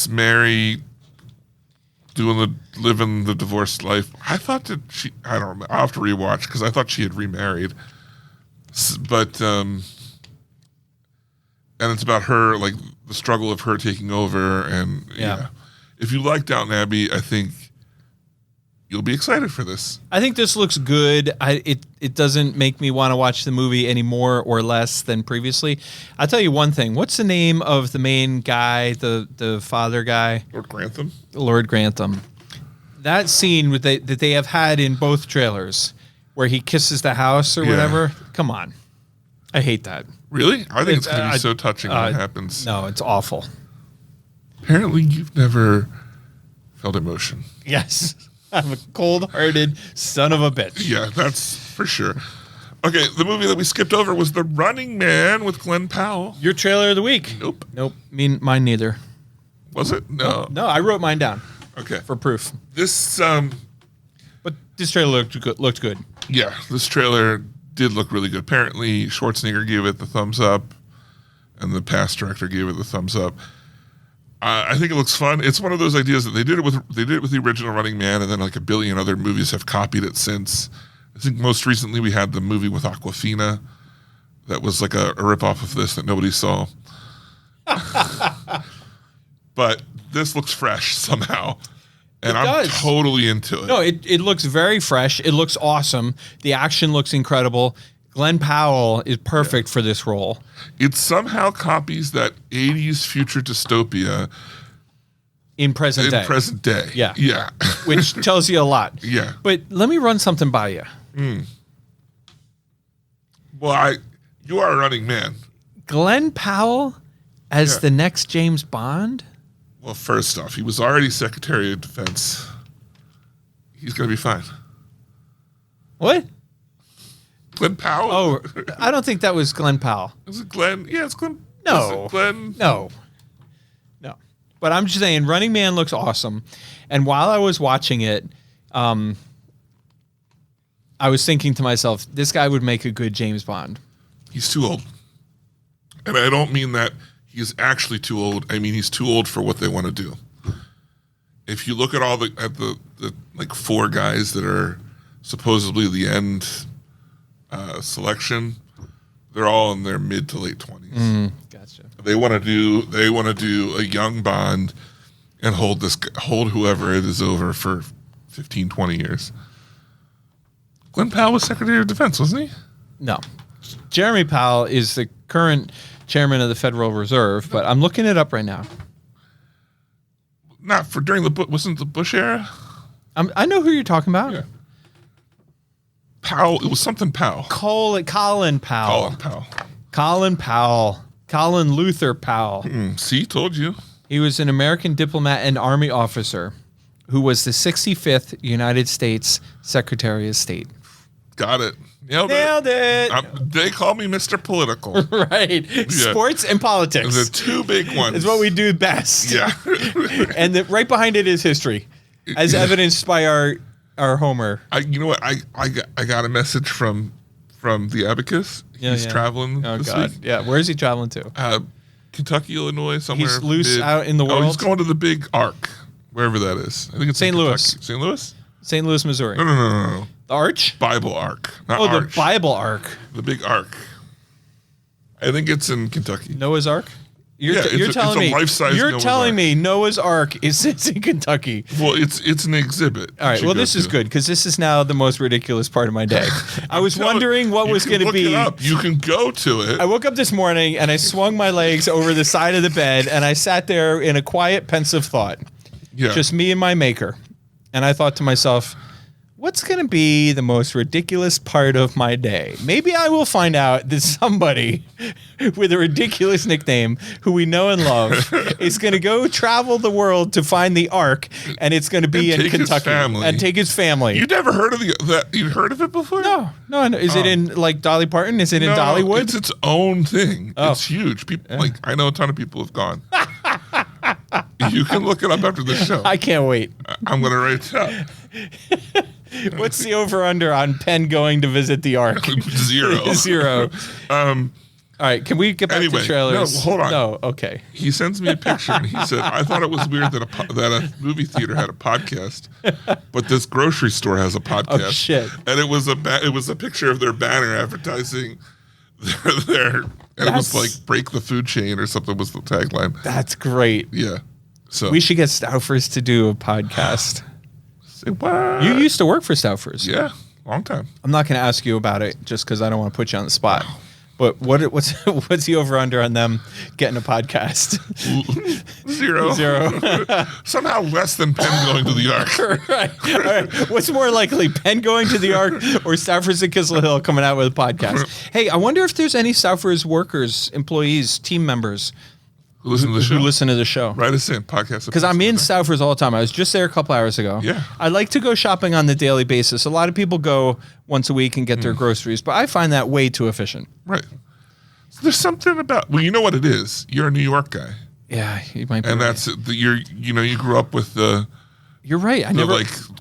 Mary living the divorced life. I thought that I don't know. I'll have to rewatch because I thought she had remarried, but and it's about her, like the struggle of her taking over, and Yeah. If you like Downton Abbey, I think you'll be excited for this. I think this looks good. It doesn't make me want to watch the movie any more or less than previously. I'll tell you one thing. What's the name of the main guy, the father guy? Lord Grantham? Lord Grantham. That scene that they have had in both trailers where he kisses the house or Yeah. whatever. Come on. I hate that. Really? I think it's going to be I- so touching when it happens. No, it's awful. Apparently, you've never felt emotion. Yes. I'm a cold-hearted son of a bitch. Yeah, that's for sure. Okay, the movie that we skipped over was The Running Man with Glenn Powell. Your trailer of the week. Nope. Mine neither. Was it? No. No, I wrote mine down Okay. for proof. This, But this trailer looked good. yeah, this trailer did look really good. Apparently, Schwarzenegger gave it the thumbs up, and the past director gave it the thumbs up. I think it looks fun. It's one of those ideas that they did it with the original Running Man, and then like a billion other movies have copied it since. I think most recently we had the movie with Awkwafina that was like a ripoff of this that nobody saw. But this looks fresh somehow, and I'm totally into it. No, it looks very fresh. It looks awesome. The action looks incredible. Glenn Powell is perfect for this role. It somehow copies that 80s future dystopia In present day. Yeah. Yeah. Which tells you a lot. Yeah. But let me run something by you. Well, you are a Running Man. Glenn Powell as the next James Bond? Well, first off, he was already Secretary of Defense. He's going to be fine. What? Glenn Powell? Oh, I don't think that was Glenn Powell. Is it Glenn? Yeah, it's Glenn. No. Is it Glenn? No. But I'm just saying, Running Man looks awesome. And while I was watching it, I was thinking to myself, this guy would make a good James Bond. He's too old. And I don't mean that he's actually too old. I mean, he's too old for what they want to do. If you look at all the like four guys that are supposedly the end selection, they're all in their mid to late 20s. Gotcha. They want to do a young Bond and hold whoever it is over for 15, 20 years. Glenn Powell was Secretary of Defense, wasn't he? No. Jeremy Powell is the current chairman of the Federal Reserve, but I'm looking it up right now. Not for wasn't the Bush era? I know who you're talking about. Yeah. Powell, it was something Powell. Colin Powell. Colin Luther Powell. See, told you. He was an American diplomat and Army officer who was the 65th United States Secretary of State. Got it. Nailed it. They call me Mr. Political. Right. Yeah. Sports and politics. The two big ones. Is what we do best. Yeah. And right behind it is history, as evidenced by our Homer. You know what? I got a message from the Abacus. He's traveling this week. Yeah. Where is he traveling to? Kentucky, Illinois, somewhere. He's loose out in the world. Oh, he's going to the big Arc, wherever that is. I think it's St. Louis. St. Louis? St. Louis, Missouri. No. The Arch? Bible Arc. Not the Arch. Bible Arc. The big Arc. I think it's in Kentucky. Noah's Ark? You're telling me life-size you're Noah's telling Ark. me Noah's Ark is in Kentucky. Well, it's an exhibit. All right. Well, this is good because this is now the most ridiculous part of my day. I was wondering what was going to be. You can go to it. I woke up this morning and I swung my legs over the side of the bed and I sat there in a quiet, pensive thought. Yeah. Just me and my maker. And I thought to myself, what's going to be the most ridiculous part of my day? Maybe I will find out that somebody with a ridiculous nickname who we know and love is going to go travel the world to find the Ark, and it's going to be in Kentucky and take his family. You never heard of that? You heard of it before? No. I know. Is it in like Dolly Parton? Is it in Dollywood? It's its own thing. Oh. It's huge. People I know a ton of people have gone. You can look it up after the show. I can't wait. I'm going to write it down. What's the over-under on Penn going to visit the Ark? Zero. All right, can we get back to trailers? No, hold on. No, okay. He sends me a picture, and he said, I thought it was weird that a movie theater had a podcast, but this grocery store has a podcast. Oh, shit. And it was a picture of their banner advertising their and it was like break the food chain or something was the tagline. That's great. Yeah. So we should get Stouffer's to do a podcast. Say what? You used to work for Stouffer's. Yeah, long time. I'm not going to ask you about it just because I don't want to put you on the spot. But what's the over under on them getting a podcast? Zero. Somehow less than Penn going to the Ark. Right. All right. What's more likely, Penn going to the Ark or Stouffer's at Kissel Hill coming out with a podcast? Hey, I wonder if there's any Stouffer's workers, employees, team members who listen to the show. Who listen to the show. Write us in, podcast. Because I'm in Stouffer's all the time. I was just there a couple hours ago. Yeah. I like to go shopping on the daily basis. A lot of people go once a week and get their groceries, but I find that way too efficient. Right. So there's something about, well, you know what it is. You're a New York guy. Yeah, you might be And right. that's, you grew up with the You're right.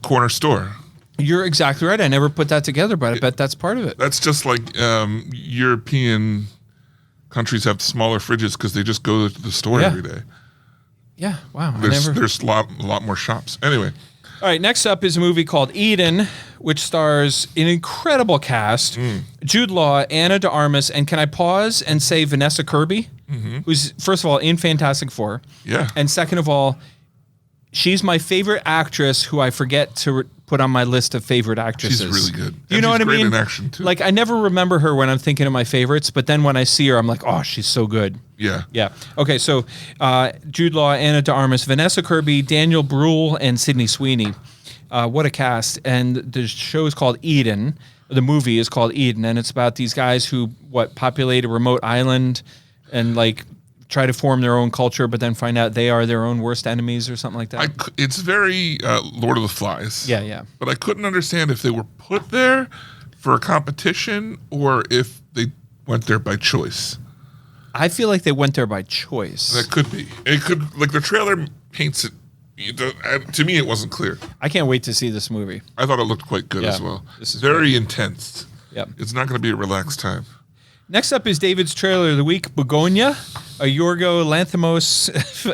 corner store. You're exactly right. I never put that together, but I bet that's part of it. That's just like European countries have smaller fridges because they just go to the store Yeah. every day. Yeah, wow. There's a lot more shops. Anyway, All right, next up is a movie called Eden, which stars an incredible cast. Jude Law, Anna de Armas, and can I pause and say Vanessa Kirby, who's, first of all, in Fantastic Four. yeah. And second of all, she's my favorite actress who I forget to put on my list of favorite actresses. She's really good. You And know she's what I great mean? in action, too. Like, I never remember her when I'm thinking of my favorites, but then when I see her, I'm like, oh, she's so good. Yeah. Yeah. Okay, so Jude Law, Anna de Armas, Vanessa Kirby, Daniel Bruhl, and Sydney Sweeney. What a cast. And the show is called Eden. The movie is called Eden, and it's about these guys who, populate a remote island and, like, try to form their own culture, but then find out they are their own worst enemies or something like that. It's very Lord of the Flies. Yeah, yeah. But I couldn't understand if they were put there for a competition or if they went there by choice. I feel like they went there by choice. That could be. It could, like, the trailer paints it. To me, it wasn't clear. I can't wait to see this movie. I thought it looked quite good Yeah, as well. this is very intense. Yep. It's not going to be a relaxed time. Next up is David's trailer of the week, Begonia, a Yorgo Lanthimos.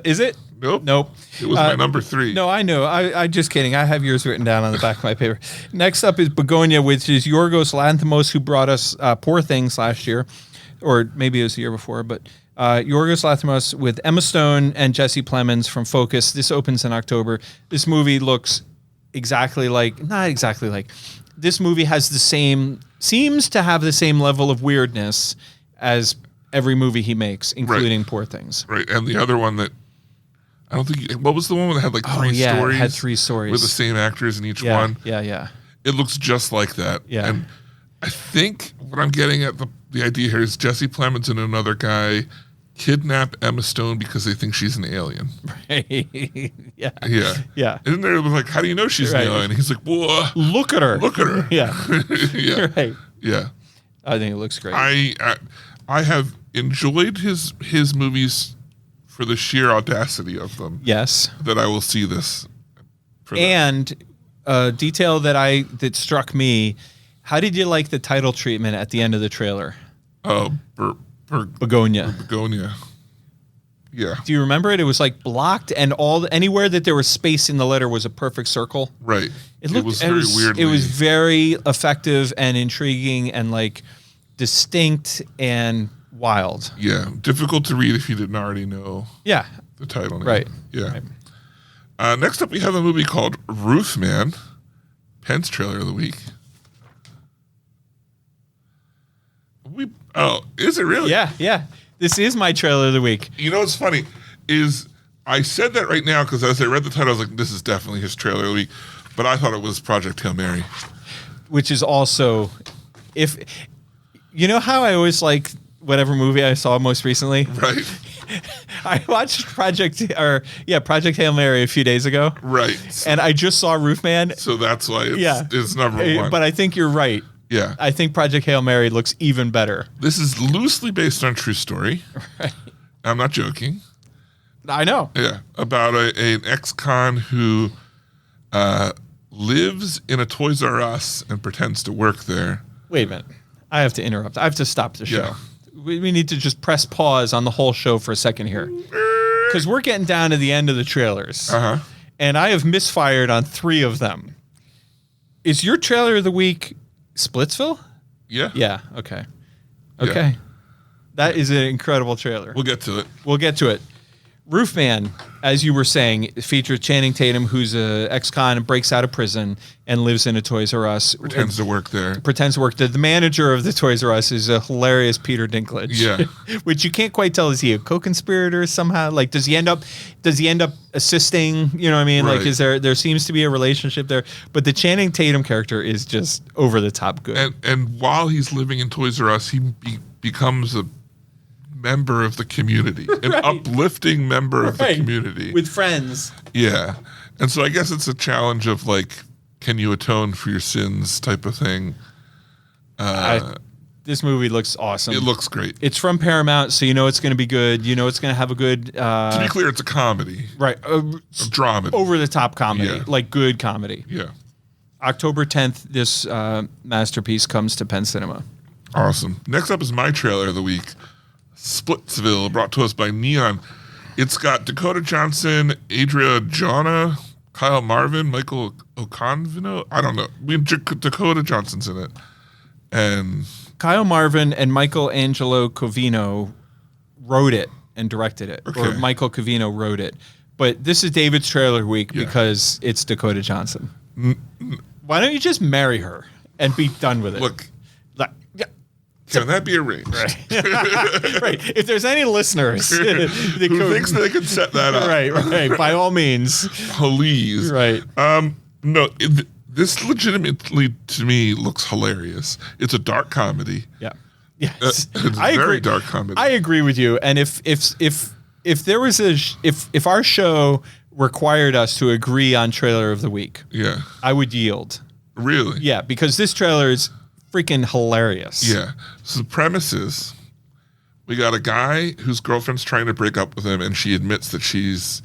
Is it? Nope. Nope. It was my number 3. No, I know. I'm just kidding. I have yours written down on the back of my paper. Next up is Begonia, which is Yorgos Lanthimos, who brought us Poor Things last year, or maybe it was the year before, but Yorgos Lanthimos with Emma Stone and Jesse Plemons from Focus. This opens in October. This movie looks not exactly like. This movie has seems to have the same level of weirdness as every movie he makes, including Poor Things. Right. And the other one that, I don't think, what was the one that had like 3 stories? It had 3 stories. With the same actors in each Yeah, one? yeah. It looks just like that. Yeah. And I think what I'm getting at, the idea here is Jesse Plemons and another guy kidnap Emma Stone because they think she's an alien. Yeah. Yeah. Yeah. Isn't there like, how do you know she's Right. an alien? He's like, whoa. Look at her. Look at her. Yeah. Yeah. Right. Yeah. I think it looks great. I have enjoyed his movies for the sheer audacity of them. Yes. That I will see this. For that. And a detail that struck me, how did you like the title treatment at the end of the trailer? Oh, Begonia. Begonia. Yeah. Do you remember it? It was like blocked, and anywhere that there was space in the letter was a perfect circle. Right. It was very weirdly. It was very effective and intriguing and like distinct and wild. Yeah. Difficult to read if you didn't already know Yeah. the title name. Right. Yeah. Right. Next up, we have a movie called Roofman. Penn's trailer of the week. Is it really? Yeah. This is my trailer of the week. You know what's funny is I said that right now because as I read the title, I was like, this is definitely his trailer of the week. But I thought it was Project Hail Mary. Which is also, if you know how I always like whatever movie I saw most recently. Right. I watched Project Hail Mary a few days ago. Right. And I just saw Roofman. So that's why Yeah. it's number 1. But I think you're right. Yeah. I think Project Hail Mary looks even better. This is loosely based on a true story. Right. I'm not joking. I know. Yeah. About an ex-con who lives in a Toys R Us and pretends to work there. Wait a minute. I have to interrupt. I have to stop the show. Yeah. We need to just press pause on the whole show for a second here. Because we're getting down to the end of the trailers. Uh-huh. And I have misfired on 3 of them. Is your trailer of the week Splitsville? Yeah. Yeah. Okay. Yeah. Okay. That is an incredible trailer. We'll get to it. We'll get to it. Roofman, as you were saying, features Channing Tatum, who's a ex-con and breaks out of prison and lives in a Toys R Us. Pretends to work there. Pretends to work there. The manager of the Toys R Us is a hilarious Peter Dinklage. Yeah. Which you can't quite tell. Is he a co-conspirator somehow? Like, does he end up assisting? You know what I mean? Right. Like, is there seems to be a relationship there. But the Channing Tatum character is just over the top good. And while he's living in Toys R Us, he becomes a member of the community, an uplifting member of the community. With friends. Yeah. And so I guess it's a challenge of like, can you atone for your sins type of thing. This movie looks awesome. It looks great. It's from Paramount, so you know it's going to be good. You know it's going to have a good... to be clear, it's a comedy. Right. A dramedy. Over-the-top comedy. Yeah. Like good comedy. Yeah. October 10th, this masterpiece comes to Penn Cinema. Awesome. Next up is my trailer of the week, Splitsville, brought to us by Neon. It's got Dakota Johnson, Adria Jonna, Kyle Marvin, Michael Oconvino. I don't know. Dakota Johnson's in it. And Kyle Marvin and Michael Angelo Covino wrote it and directed it. Okay. Or Michael Covino wrote it. But this is David's trailer week because it's Dakota Johnson. Why don't you just marry her and be done with it? look, Yeah. can that be arranged? Right. If there's any listeners Who thinks they could set that up? Right. By all means. Please. Right. No, this legitimately, to me, looks hilarious. It's a dark comedy. Yeah. Yes. It's a very dark comedy. I agree with you. And if there was if our show required us to agree on trailer of the week, Yeah. I would yield. Really? Yeah, because this trailer is freaking hilarious. Yeah. So the premise is we got a guy whose girlfriend's trying to break up with him, and she admits that she's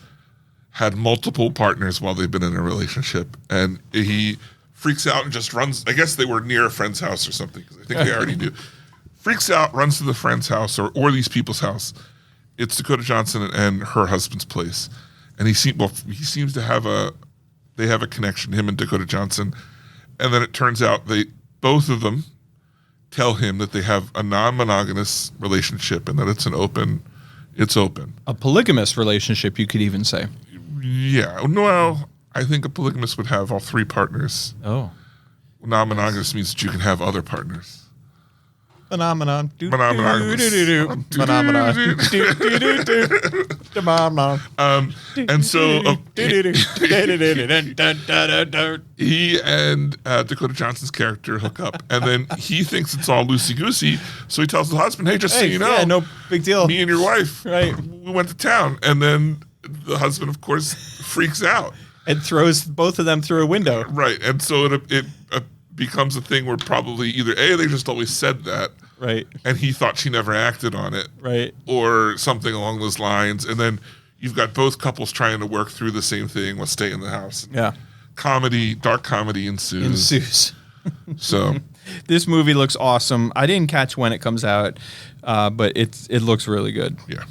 had multiple partners while they've been in a relationship. And he freaks out and just runs. I guess they were near a friend's house or something, because I think they already knew. Freaks out, runs to the friend's house or these people's house. It's Dakota Johnson and her husband's place. And he seems to have they have a connection, him and Dakota Johnson. And then it turns out both of them tell him that they have a non-monogamous relationship and that it's open. A polygamous relationship, you could even say. Yeah. Well, I think a polygamous would have all three partners. Oh. Non-monogamous means that you can have other partners. Phenomenon. Phenomenon. And so he and Dakota Johnson's character hook up, and then he thinks it's all loosey-goosey, so he tells the husband, hey, just so you know, yeah, no big deal. me and your wife, Right. we went to town. And then the husband, of course, freaks out. And throws both of them through a window. Right. And so it becomes a thing where probably either A, they just always said that, Right. and he thought she never acted on it, Right. or something along those lines. And then you've got both couples trying to work through the same thing while staying in the house. Yeah. Dark comedy ensues. So This movie looks awesome. I didn't catch when it comes out, but it looks really good. yeah.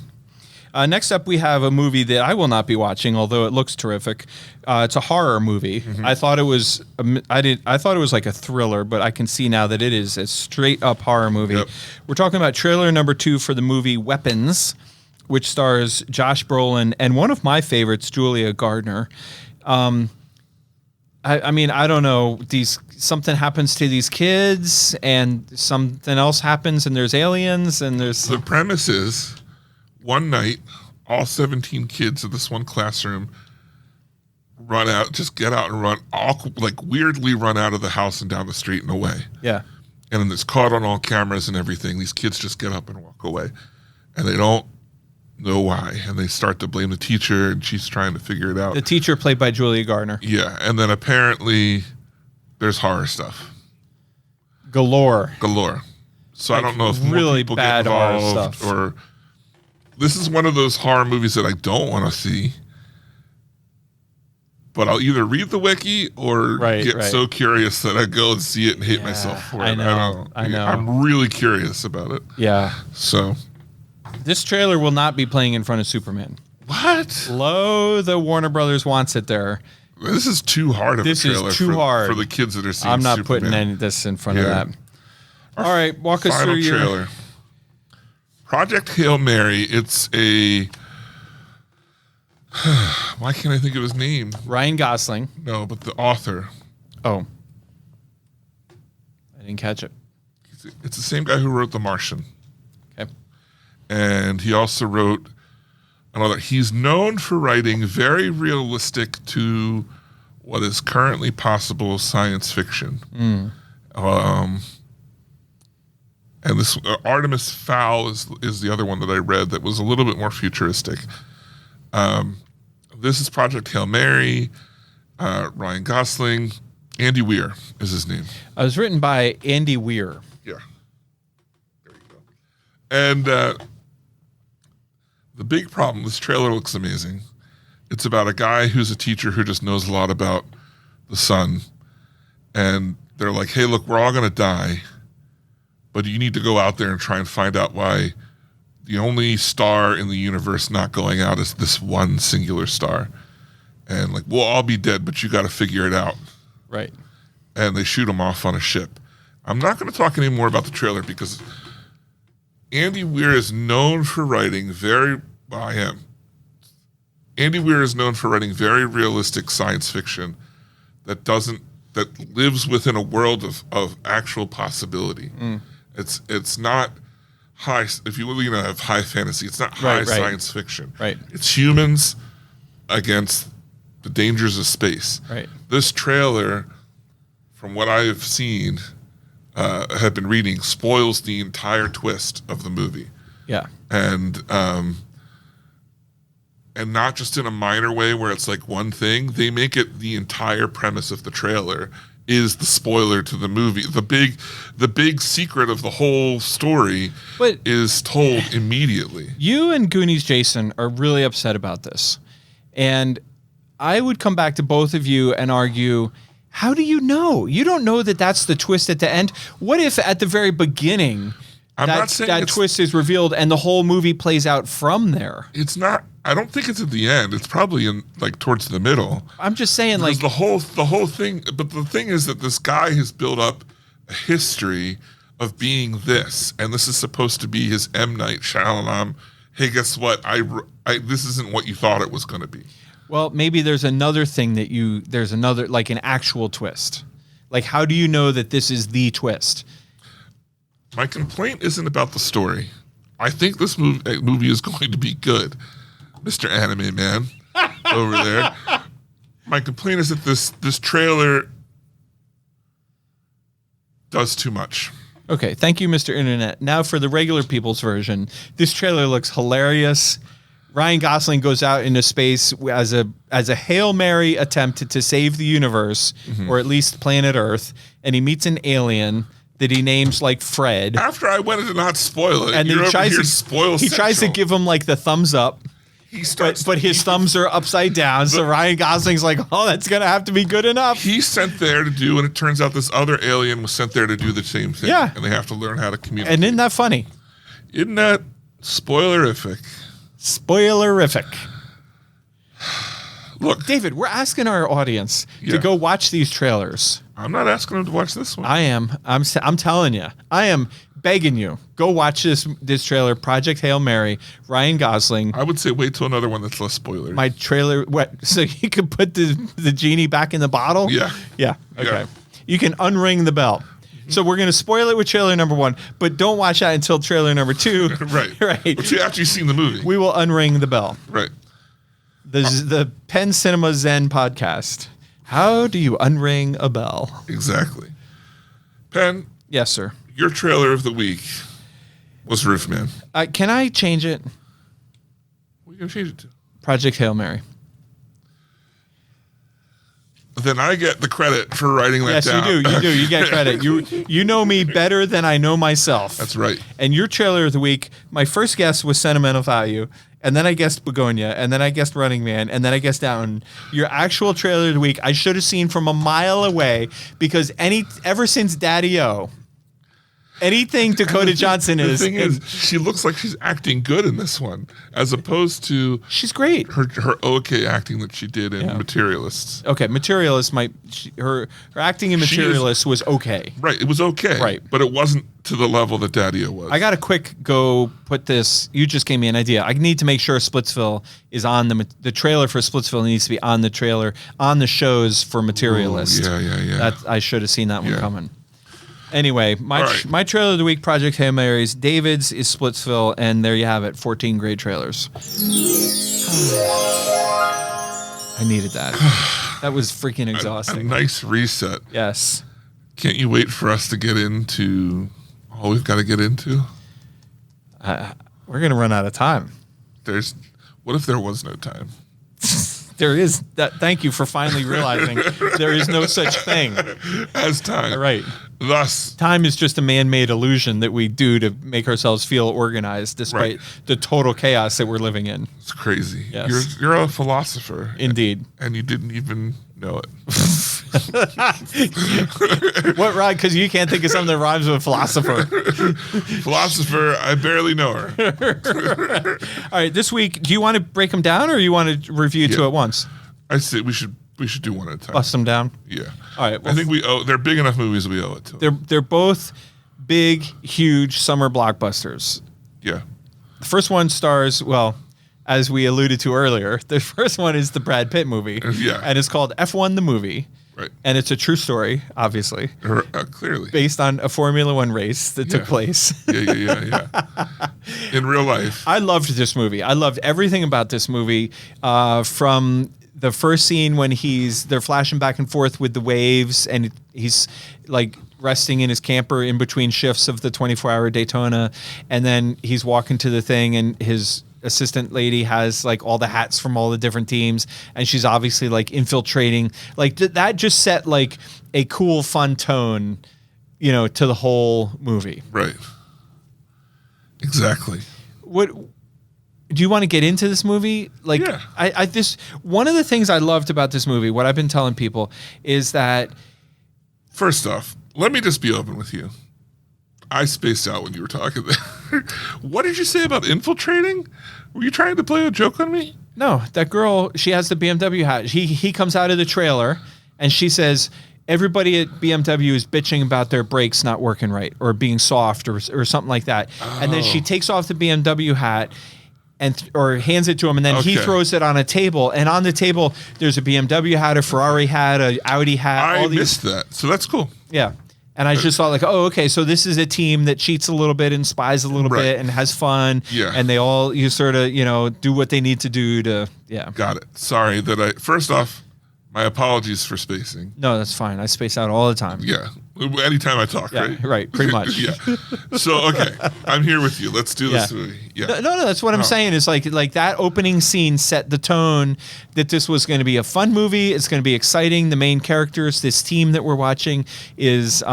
Next up, we have a movie that I will not be watching, although it looks terrific. It's a horror movie. Mm-hmm. I thought it was like a thriller, but I can see now that it is a straight up horror movie. Yep. We're talking about trailer number 2 for the movie Weapons, which stars Josh Brolin and one of my favorites, Julia Gardner. I mean, I don't know. Something happens to these kids, and something else happens, and there's aliens, and there's The premise is one night, all 17 kids of this one classroom get out and run, weirdly run out of the house and down the street and away. yeah. And then it's caught on all cameras and everything. These kids just get up and walk away. And they don't know why. And they start to blame the teacher, and she's trying to figure it out. The teacher played by Julia Gardner. Yeah. And then apparently there's horror stuff Galore. So I don't know if really more people bad get horror involved, stuff. or this is one of those horror movies that I don't want to see. But I'll either read the wiki or get so curious that I go and see it and hate myself for it. I know. I'm really curious about it. Yeah. So This trailer will not be playing in front of Superman. what? The Warner Brothers wants it there. This is too hard of a trailer. This is too hard for the kids that are seeing. I'm not Superman. putting any of this in front of Yeah. that. All right, walk us Final through your trailer. Project Hail Mary. It's a. Why can't I think of his name? Ryan Gosling. No, but the author. Oh, I didn't catch it. It's the same guy who wrote The Martian. Okay. And he also wrote another. He's known for writing very realistic to what is currently possible science fiction. And this Artemis Fowl is the other one that I read that was a little bit more futuristic. This is Project Hail Mary. Ryan Gosling. Andy Weir is his name. It was written by Andy Weir. Yeah. There you go. And the big problem, this trailer looks amazing. It's about a guy who's a teacher who just knows a lot about the sun. And they're like, hey, look, we're all going to die. But you need to go out there and try and find out why the only star in the universe not going out is this one singular star. And like, we'll all be dead, but you got to figure it out. Right. And they shoot him off on a ship. I'm not going to talk any more about the trailer because Andy Weir is known for writing Andy Weir is known for writing very realistic science fiction that lives within a world of actual possibility. It's not high, if you have high fantasy, it's not high science fiction. Right. It's humans against the dangers of space. Right. This trailer, from what I've seen, have been reading, spoils the entire twist of the movie. Yeah. And not just in a minor way where it's like one thing. They make it the entire premise of the trailer is the spoiler to the movie. The big secret of the whole story is told immediately. You and Goonies Jason are really upset about this. And I would come back to both of you and argue, how do you know? You don't know that that's the twist at the end. What if at the very beginning that twist is revealed and the whole movie plays out from there? It's not. I don't think it's at the end. It's probably in like towards the middle. I'm just saying, because like the whole thing. But the thing is that this guy has built up a history of being this, and this is supposed to be his M. Night Shyamalan. Hey, guess what? This isn't what you thought it was going to be. Well, maybe there's another thing there's another, like an actual twist. Like, how do you know that this is the twist? My complaint isn't about the story. I think this movie is going to be good, Mr. Anime Man over there. My complaint is that this trailer does too much. Okay, thank you, Mr. Internet. Now for the regular people's version. This trailer looks hilarious. Ryan Gosling goes out into space as a Hail Mary attempt to save the universe, or at least planet Earth, and he meets an alien that he names like Fred. After I wanted to not spoil it, and he tries to give him like the thumbs up. But his thumbs are upside down, so Ryan Gosling's like, oh, that's going to have to be good enough. He's sent there to do, and it turns out this other alien was sent there to do the same thing. Yeah. And they have to learn how to communicate. And isn't that funny? Isn't that spoilerific? Spoilerific. Look, David, we're asking our audience to go watch these trailers. I'm not asking them to watch this one. I am. I'm telling you. I am begging you. Go watch this trailer, Project Hail Mary, Ryan Gosling. I would say wait till another one that's less spoiler. My trailer, what? So you can put the genie back in the bottle? Yeah. Yeah. Okay. Yeah. You can unring the bell. So we're going to spoil it with trailer number 1, but don't watch that until trailer number 2. Right. Right. But you actually seen the movie. We will unring the bell. Right. The Penn Cinema Zen podcast. How do you unring a bell? Exactly. Penn. Yes, sir. Your trailer of the week was Roofman. Can I change it? What are you going to change it to? Project Hail Mary. Then I get the credit for writing that down. Yes, you do. You get credit. You know me better than I know myself. That's right. And your trailer of the week, my first guess was Sentimental Value, and then I guessed Begonia, and then I guessed Running Man, and then I guessed Down. Your actual trailer of the week, I should have seen from a mile away, because ever since Daddy-O, anything Dakota Johnson The thing is, she looks like she's acting good in this one, as opposed to she's great. Her okay acting that she did in Materialists. Okay, Materialist her acting in Materialist was okay. Right, it was okay. Right, but it wasn't to the level that Daddy-O was. I got to go put this. You just gave me an idea. I need to make sure Splitsville is on the trailer for Splitsville needs to be on the trailer on the shows for Materialist. Ooh, yeah. I should have seen that one coming. Anyway, my trailer of the week, Project Hail Marys. David's is Splitsville, and there you have it, 14 great trailers. I needed that. That was freaking exhausting. A nice reset. Yes. Can't you wait for us to get into all we've got to get into? We're going to run out of time. What if there was no time? There is that. Thank you for finally realizing there is no such thing As time. Right. Thus, Time is just a man-made illusion that we do to make ourselves feel organized, despite the total chaos that we're living in. it's crazy. Yes. You're a philosopher. Indeed. And you didn't even know it. What rhyme? Because you can't think of something that rhymes with philosopher. Philosopher, I barely know her. All right, this week, do you want to break them down, or you want to review two Yeah. at once? I say we should do one at a time. Bust them down. Yeah. All right. Well, I think they're big enough movies we owe it to them. they're both big, huge summer blockbusters. Yeah. The first one stars, well, as we alluded to earlier, the first one is the Brad Pitt movie. Yeah. And it's called F1 the movie. Right. And it's a true story, obviously, Clearly. based on a Formula One race that took place. Yeah. In real life. I loved this movie. I loved everything about this movie, from the first scene when they're flashing back and forth with the waves, and he's like resting in his camper in between shifts of the 24-hour Daytona, and then he's walking to the thing, and his assistant lady has like all the hats from all the different teams, and she's obviously like infiltrating. Like that just set like a cool, fun tone, to the whole movie. Right. Exactly. What do you want to get into this movie? Like, Yeah. One of the things I loved about this movie, what I've been telling people, is that First off, let me just be open with you. I spaced out when you were talking there. What did you say about infiltrating? Were you trying to play a joke on me? no, that girl, she has the BMW hat. He comes out of the trailer, and she says, everybody at BMW is bitching about their brakes not working right, or being soft, or something like that. And then she takes off the BMW hat or hands it to him, and then he Okay. throws it on a table. And on the table, there's a BMW hat, a Ferrari hat, a Audi hat. I all these, missed that. So that's cool. yeah. And I just thought like, oh, okay, so this is a team that cheats a little bit and spies a little Right. bit and has fun. Yeah. And they all, you sort of, do what they need to do to, yeah. Got it. Sorry that first off, my apologies for spacing. No, that's fine. I space out all the time. Yeah. Anytime I talk, Yeah, right? right, pretty much. Yeah. So, okay. I'm here with you. Let's do this Yeah. movie. Yeah. No, that's what I'm saying is like that opening scene set the tone that this was going to be a fun movie. It's going to be exciting. The main characters, this team that we're watching is,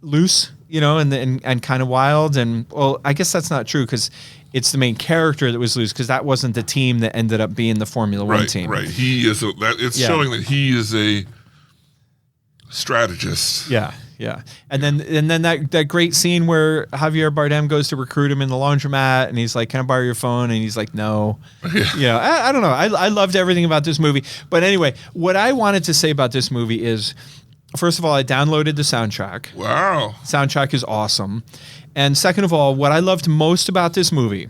loose, and kind of wild. And well, I guess that's not true because it's the main character that was loose, because that wasn't the team that ended up being the Formula One team. Right. He is it's Yeah. showing that he is a strategist. Yeah. And then that great scene where Javier Bardem goes to recruit him in the laundromat, and he's like, "Can I borrow your phone?" And he's like, "No." Yeah. I don't know. I loved everything about this movie. But anyway, what I wanted to say about this movie is, first of all, I downloaded the soundtrack. Wow. Soundtrack is awesome. And second of all, what I loved most about this movie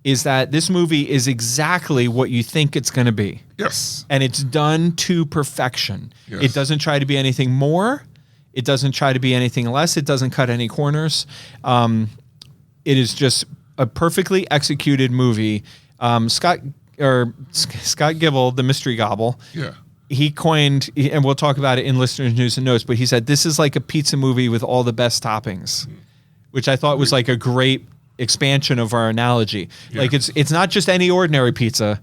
is that this movie is exactly what you think it's going to be. Yes. And it's done to perfection. Yes. It doesn't try to be anything more. It doesn't try to be anything less. It doesn't cut any corners. It is just a perfectly executed movie. Scott Gibble, the Mystery Gobble, Yeah. he coined, and we'll talk about it in listeners' news and notes, but he said, this is like a pizza movie with all the best toppings, which I thought was like a great expansion of our analogy. Yeah. Like it's not just any ordinary pizza.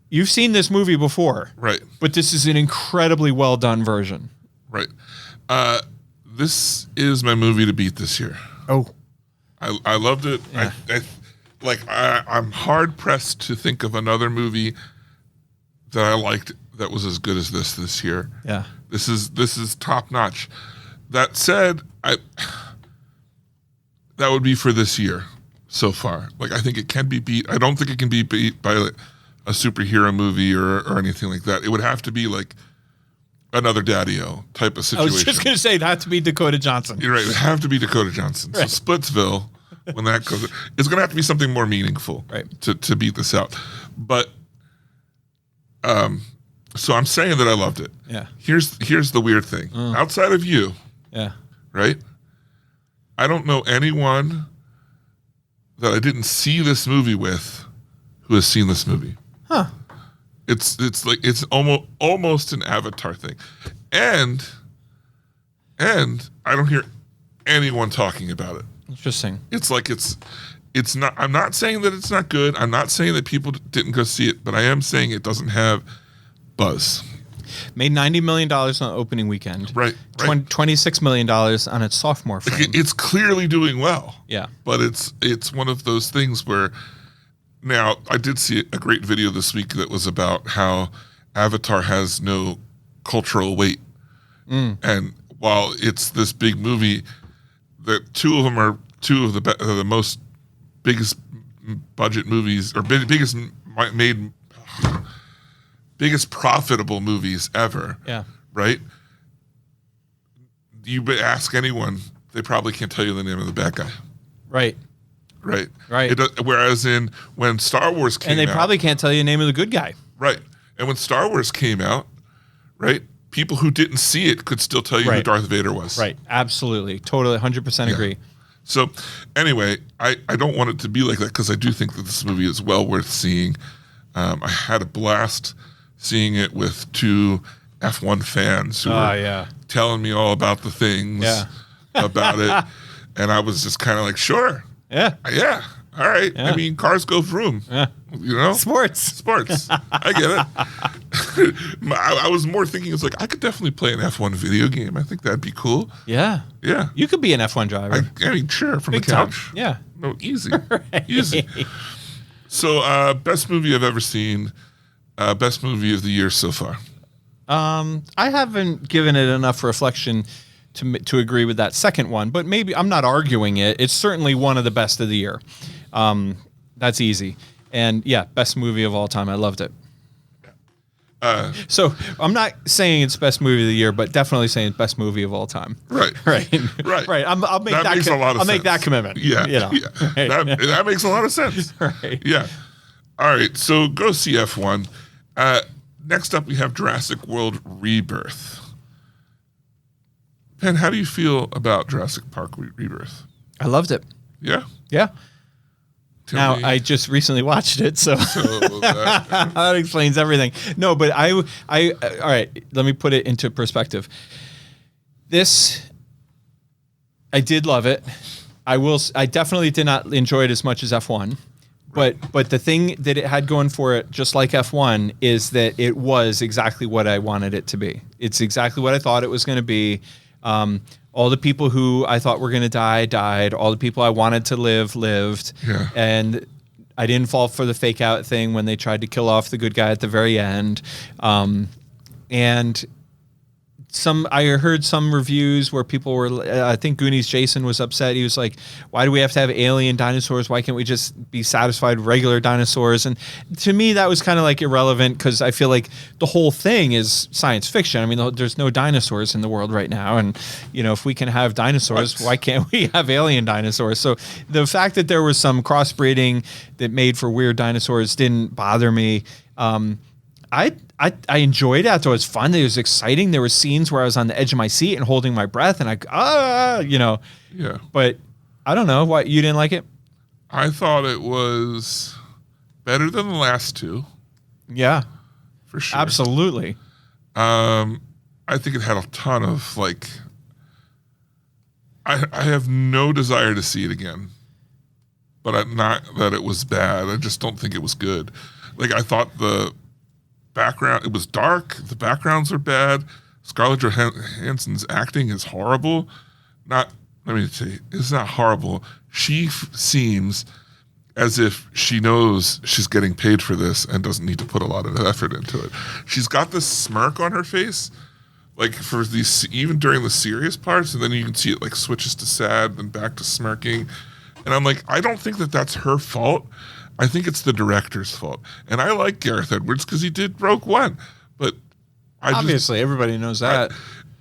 You've seen this movie before. Right. But this is an incredibly well done version. Right. This is my movie to beat this year. Oh. I loved it. Yeah. I'm hard pressed to think of another movie that I liked that was as good as this year. Yeah. This is top notch. That said, that would be for this year so far. Like, I think it can be beat. I don't think it can be beat by like a superhero movie or anything like that. It would have to be like another Daddy-O type of I situation. was just going to say, it had to be Dakota Johnson. You're right. It would have to be Dakota Johnson. Right. So Splitsville, when that goes, it's going to have to be something more meaningful, Right, to beat this out. But, so I'm saying that I loved it. Yeah. Here's the weird thing. Outside of you, Yeah. right? I don't know anyone that I didn't see this movie with who has seen this movie. Huh. It's like it's almost an Avatar thing, and I don't hear anyone talking about it. Interesting. It's like it's not. I'm not saying that it's not good. I'm not saying that people didn't go see it, but I am saying it doesn't have buzz. Made $90 million on opening weekend. Right. $26 million on its sophomore frame. It's clearly doing well. Yeah. But it's one of those things where now I did see a great video this week that was about how Avatar has no cultural weight. And while it's this big movie, that two of them are two of the most biggest budget movies or biggest profitable movies ever. Yeah. Right? You ask anyone, they probably can't tell you the name of the bad guy. Right. Right. Right. Whereas when Star Wars came out. And they probably can't tell you the name of the good guy. Right. And when Star Wars came out, right, people who didn't see it could still tell you who Darth Vader was. Right. Absolutely. Totally. 100% agree. So anyway, I don't want it to be like that because I do think that this movie is well worth seeing. I had a blast seeing it with two F1 fans who were telling me all about the things about it. And I was just kind of like, sure. Yeah. All right. Yeah. I mean, cars go vroom. Yeah. You know? Sports. I get it. I was more thinking, it's like, I could definitely play an F1 video game. I think that'd be cool. Yeah. Yeah. You could be an F1 driver. I mean, sure, from Big the couch. Time. Yeah. No, easy. Easy. So, best movie I've ever seen. Best movie of the year so far. I haven't given it enough reflection to agree with that second one, but maybe I'm not arguing it. It's certainly one of the best of the year. That's easy. And yeah, best movie of all time. I loved it. So I'm not saying it's best movie of the year, but definitely saying it's best movie of all time. Right. Right. Right. I'll make that makes a lot of I'll sense. make that commitment. Yeah. You know. Yeah. That makes a lot of sense. Right. Yeah. All right. So go see F1. Next up, we have Jurassic World Rebirth. Penn, how do you feel about Jurassic Park Rebirth? I loved it. Yeah? Yeah. Tell me. I just recently watched it, so that that explains everything. No, but I all right, let me put it into perspective. I did love it. I definitely did not enjoy it as much as F1. But the thing that it had going for it, just like F1, is that it was exactly what I wanted it to be. It's exactly what I thought it was going to be. All the people who I thought were going to die, died. All the people I wanted to live, lived. Yeah. And I didn't fall for the fake out thing when they tried to kill off the good guy at the very end. And I heard some reviews where people were, I think Goonies Jason was upset. He was like, why do we have to have alien dinosaurs? Why can't we just be satisfied with regular dinosaurs? And to me, that was kind of like irrelevant because I feel like the whole thing is science fiction. I mean, there's no dinosaurs in the world right now. And, you know, if we can have dinosaurs, why can't we have alien dinosaurs? So the fact that there was some crossbreeding that made for weird dinosaurs didn't bother me. I enjoyed it. I thought it was fun. It was exciting. There were scenes where I was on the edge of my seat and holding my breath and you know. Yeah. But I don't know. Why you didn't like it? I thought it was better than the last two. Yeah. For sure. Absolutely. I think it had a ton of like I have no desire to see it again. But I'm not that it was bad. I just don't think it was good. Like I thought the background, it was dark, the backgrounds are bad, Scarlett Johansson's acting is horrible. Let me say, it's not horrible. She seems as if she knows she's getting paid for this and doesn't need to put a lot of effort into it. She's got this smirk on her face, like for these, even during the serious parts, and then you can see it like switches to sad, then back to smirking. And I'm like, I don't think that that's her fault. I think it's the director's fault. And I like Gareth Edwards because he did Rogue One. But obviously everybody knows that.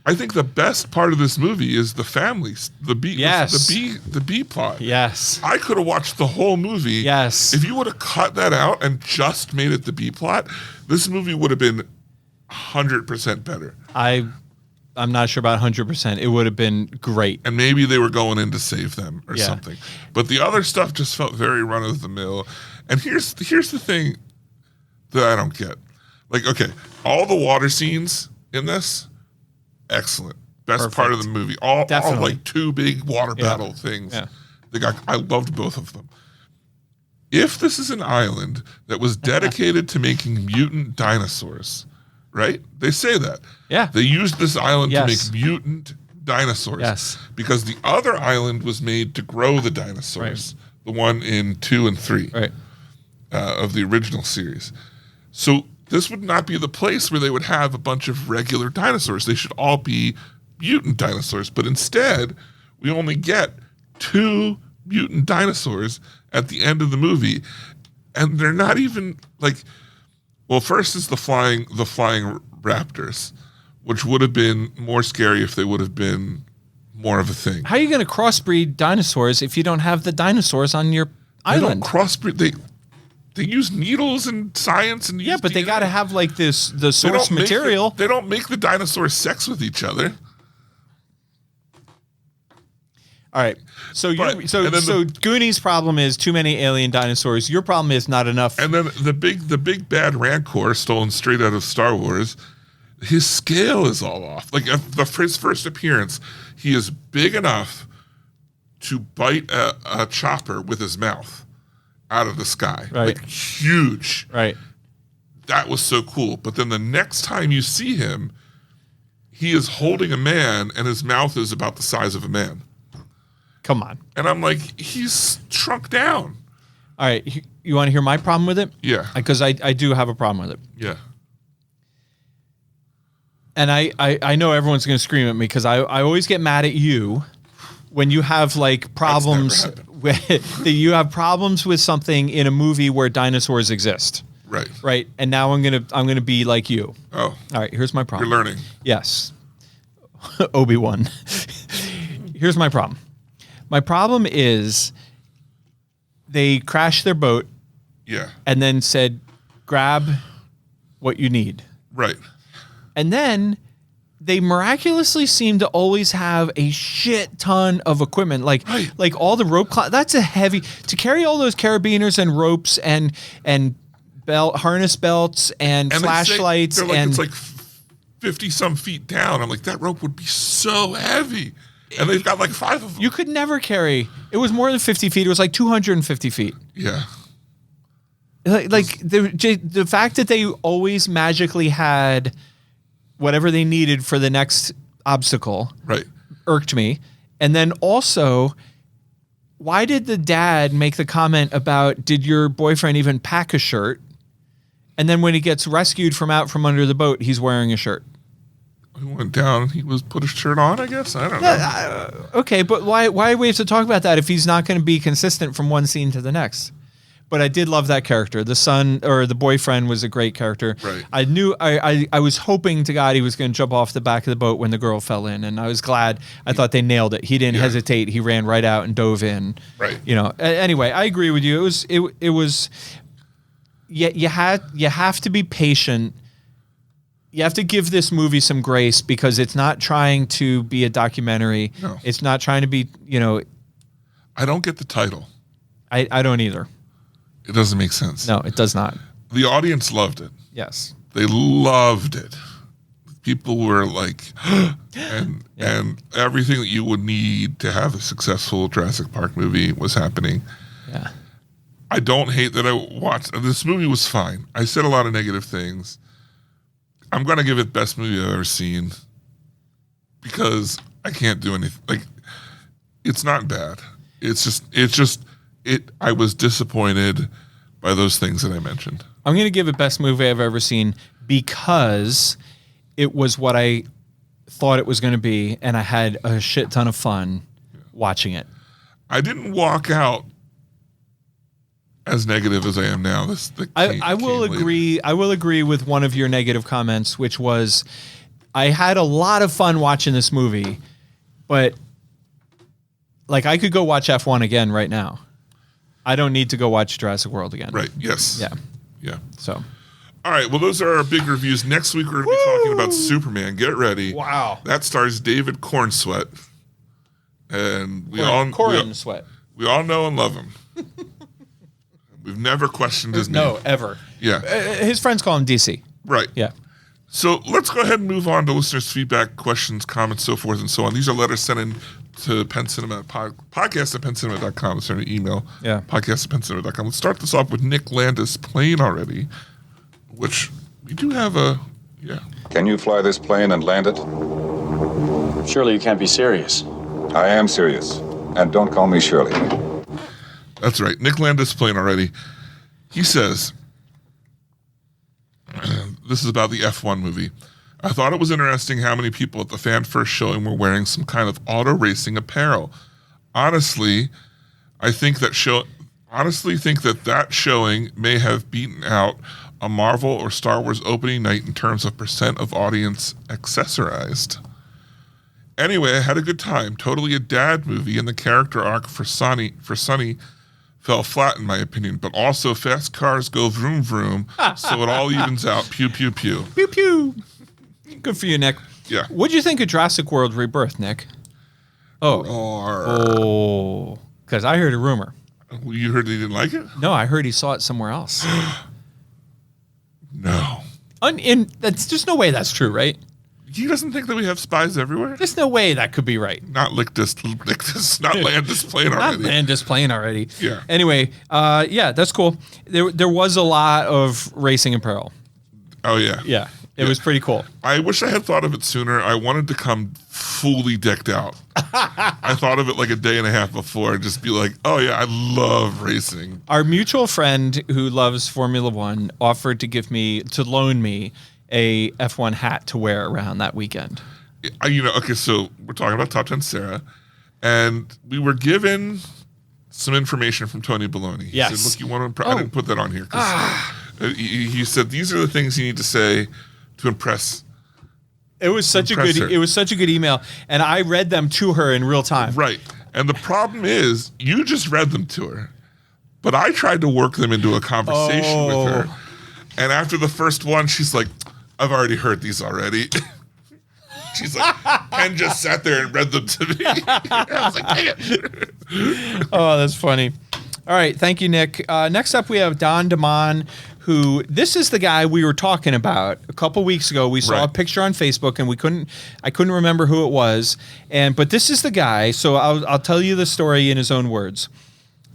I think the best part of this movie is the families, the B plot. Yes. I could have watched the whole movie. Yes. If you would have cut that out and just made it the B plot, this movie would have been 100% better. I'm not sure about 100%. It would have been great. And maybe they were going in to save them or something. But the other stuff just felt very run of the mill. And here's the thing that I don't get. Like, okay, all the water scenes in this, excellent. best part of the movie. All Definitely. like two big water battle things. Yeah. I loved both of them. If this is an island that was dedicated to making mutant dinosaurs, right? They say that. Yeah. They used this island Yes. to make mutant dinosaurs. Yes. Because the other island was made to grow the dinosaurs. The one in 2 and 3 Right. of the original series. So this would not be the place where they would have a bunch of regular dinosaurs. They should all be mutant dinosaurs. But instead, we only get 2 mutant dinosaurs at the end of the movie. And they're not even like, well, first is the flying raptors, which would have been more scary if they would have been more of a thing. How are you going to crossbreed dinosaurs if you don't have the dinosaurs on your They don't island? crossbreed. They use needles and science and Yeah, use but they DNA. got to have like the They source don't make material. they don't make the dinosaurs sex with each other. All right. So But- and then Goonies' problem is too many alien dinosaurs. Your problem is not enough. And then the big bad Rancor, stolen straight out of Star Wars, his scale is all off. Like his first appearance, he is big enough to bite a chopper with his mouth out of the sky. Right. Like huge. Right. That was so cool. But then the next time you see him, he is holding a man and his mouth is about the size of a man. Come on. And I'm like, he's shrunk down. All right. You want to hear my problem with it? Yeah. Because I do have a problem with it. Yeah. And I know everyone's going to scream at me because I always get mad at you when you have like problems that you have problems with something in a movie where dinosaurs exist. Right. Right. And now I'm gonna be like you. Oh. All right, here's my problem. You're learning. Yes. Obi-Wan. Here's my problem. My problem is they crashed their boat Yeah. and then said, grab what you need. Right. And then they miraculously seem to always have a shit ton of equipment, like Right. like all the rope. That's a heavy to carry all those carabiners and ropes and harness belts and And flashlights they're like, and it's like 50 some feet down. I'm like, that rope would be so heavy. And they've got like 5 of them. you could never carry. It was more than 50 feet. It was like 250 feet. Yeah. Like the fact that they always magically had whatever they needed for the next obstacle Right. irked me. And then also, why did the dad make the comment about, did your boyfriend even pack a shirt? And then when he gets rescued from out from under the boat, he's wearing a shirt. He went down. He was put his shirt on, I guess. I don't know. Okay, but why do we have to talk about that if he's not going to be consistent from one scene to the next? But I did love that character. The son or the boyfriend was a great character. Right. I knew I was hoping to God he was going to jump off the back of the boat when the girl fell in, and I was glad. I thought they nailed it. He didn't hesitate. He ran right out and dove in. Right. You know. Anyway, I agree with you. It was. You have to be patient. You have to give this movie some grace because it's not trying to be a documentary. No. It's not trying to be. You know. I don't get the title. I don't either. It doesn't make sense. No, it does not. The audience loved it. Yes. They loved it. People were like, and everything that you would need to have a successful Jurassic Park movie was happening. Yeah. I don't hate that I watched. This movie was fine. I said a lot of negative things. I'm going to give it best movie I've ever seen because I can't do anything. Like, it's not bad. I was disappointed by those things that I mentioned. I'm going to give it best movie I've ever seen because it was what I thought it was going to be, and I had a shit ton of fun watching it. I didn't walk out as negative as I am now. I will agree. I will agree with one of your negative comments, which was I had a lot of fun watching this movie, but like I could go watch F1 again right now. I don't need to go watch Jurassic World again. Right. Yes. Yeah. Yeah. So. All right. Well, those are our big reviews. Next week, we're going to be talking about Superman. Get ready. Wow. That stars David Cornsweet. And we all know and love him. We've never questioned his name. No, ever. Yeah. His friends call him DC. Right. Yeah. So let's go ahead and move on to listeners' feedback, questions, comments, so forth and so on. These are letters sent in to Penn Cinema, podcast at PennCinema.com. It's an email. Yeah. Podcast at PennCinema.com. Let's start this off with Nick Landis' plane already, which we do have a, yeah. Can you fly this plane and land it? Surely you can't be serious. I am serious. And don't call me Shirley. That's right. Nick Landis' plane already. He says, this is about the F1 movie. I thought it was interesting how many people at the fan first showing were wearing some kind of auto racing apparel. Honestly, think that showing may have beaten out a Marvel or Star Wars opening night in terms of percent of audience accessorized. Anyway, I had a good time. Totally a dad movie, and the character arc for Sonny fell flat in my opinion, but also fast cars go vroom vroom, so it all evens out. Pew pew pew. Pew pew. Good for you, Nick. Yeah. What'd you think of Jurassic World Rebirth, Nick? Oh, because I heard a rumor. You heard he didn't like it? No, I heard he saw it somewhere else. No. That's just no way that's true, right? He doesn't think that we have spies everywhere? There's no way that could be right. Not Landis plane already. Not Landis plane already. Yeah. Anyway, yeah, that's cool. There was a lot of racing apparel. Oh, yeah. Yeah. It was pretty cool. I wish I had thought of it sooner. I wanted to come fully decked out. I thought of it like a day and a half before and just be like, oh, yeah, I love racing. Our mutual friend who loves Formula One offered to loan me a F1 hat to wear around that weekend. Okay, so we're talking about Top 10 Sarah, and we were given some information from Tony Baloney. He Yes. said, look, you want to I didn't put that on here. He said, these are the things you need to say to impress. It was such a good email, and I read them to her in real time. Right. And the problem is, you just read them to her, but I tried to work them into a conversation with her. And after the first one, she's like, I've already heard these already. She's like, Penn just sat there and read them to me. I was like, dang it. Oh, that's funny. All right. Thank you, Nick. Next up, we have Don DeMon, who, this is the guy we were talking about a couple weeks ago. We saw a picture on Facebook, and I couldn't remember who it was. But this is the guy. So I'll tell you the story in his own words.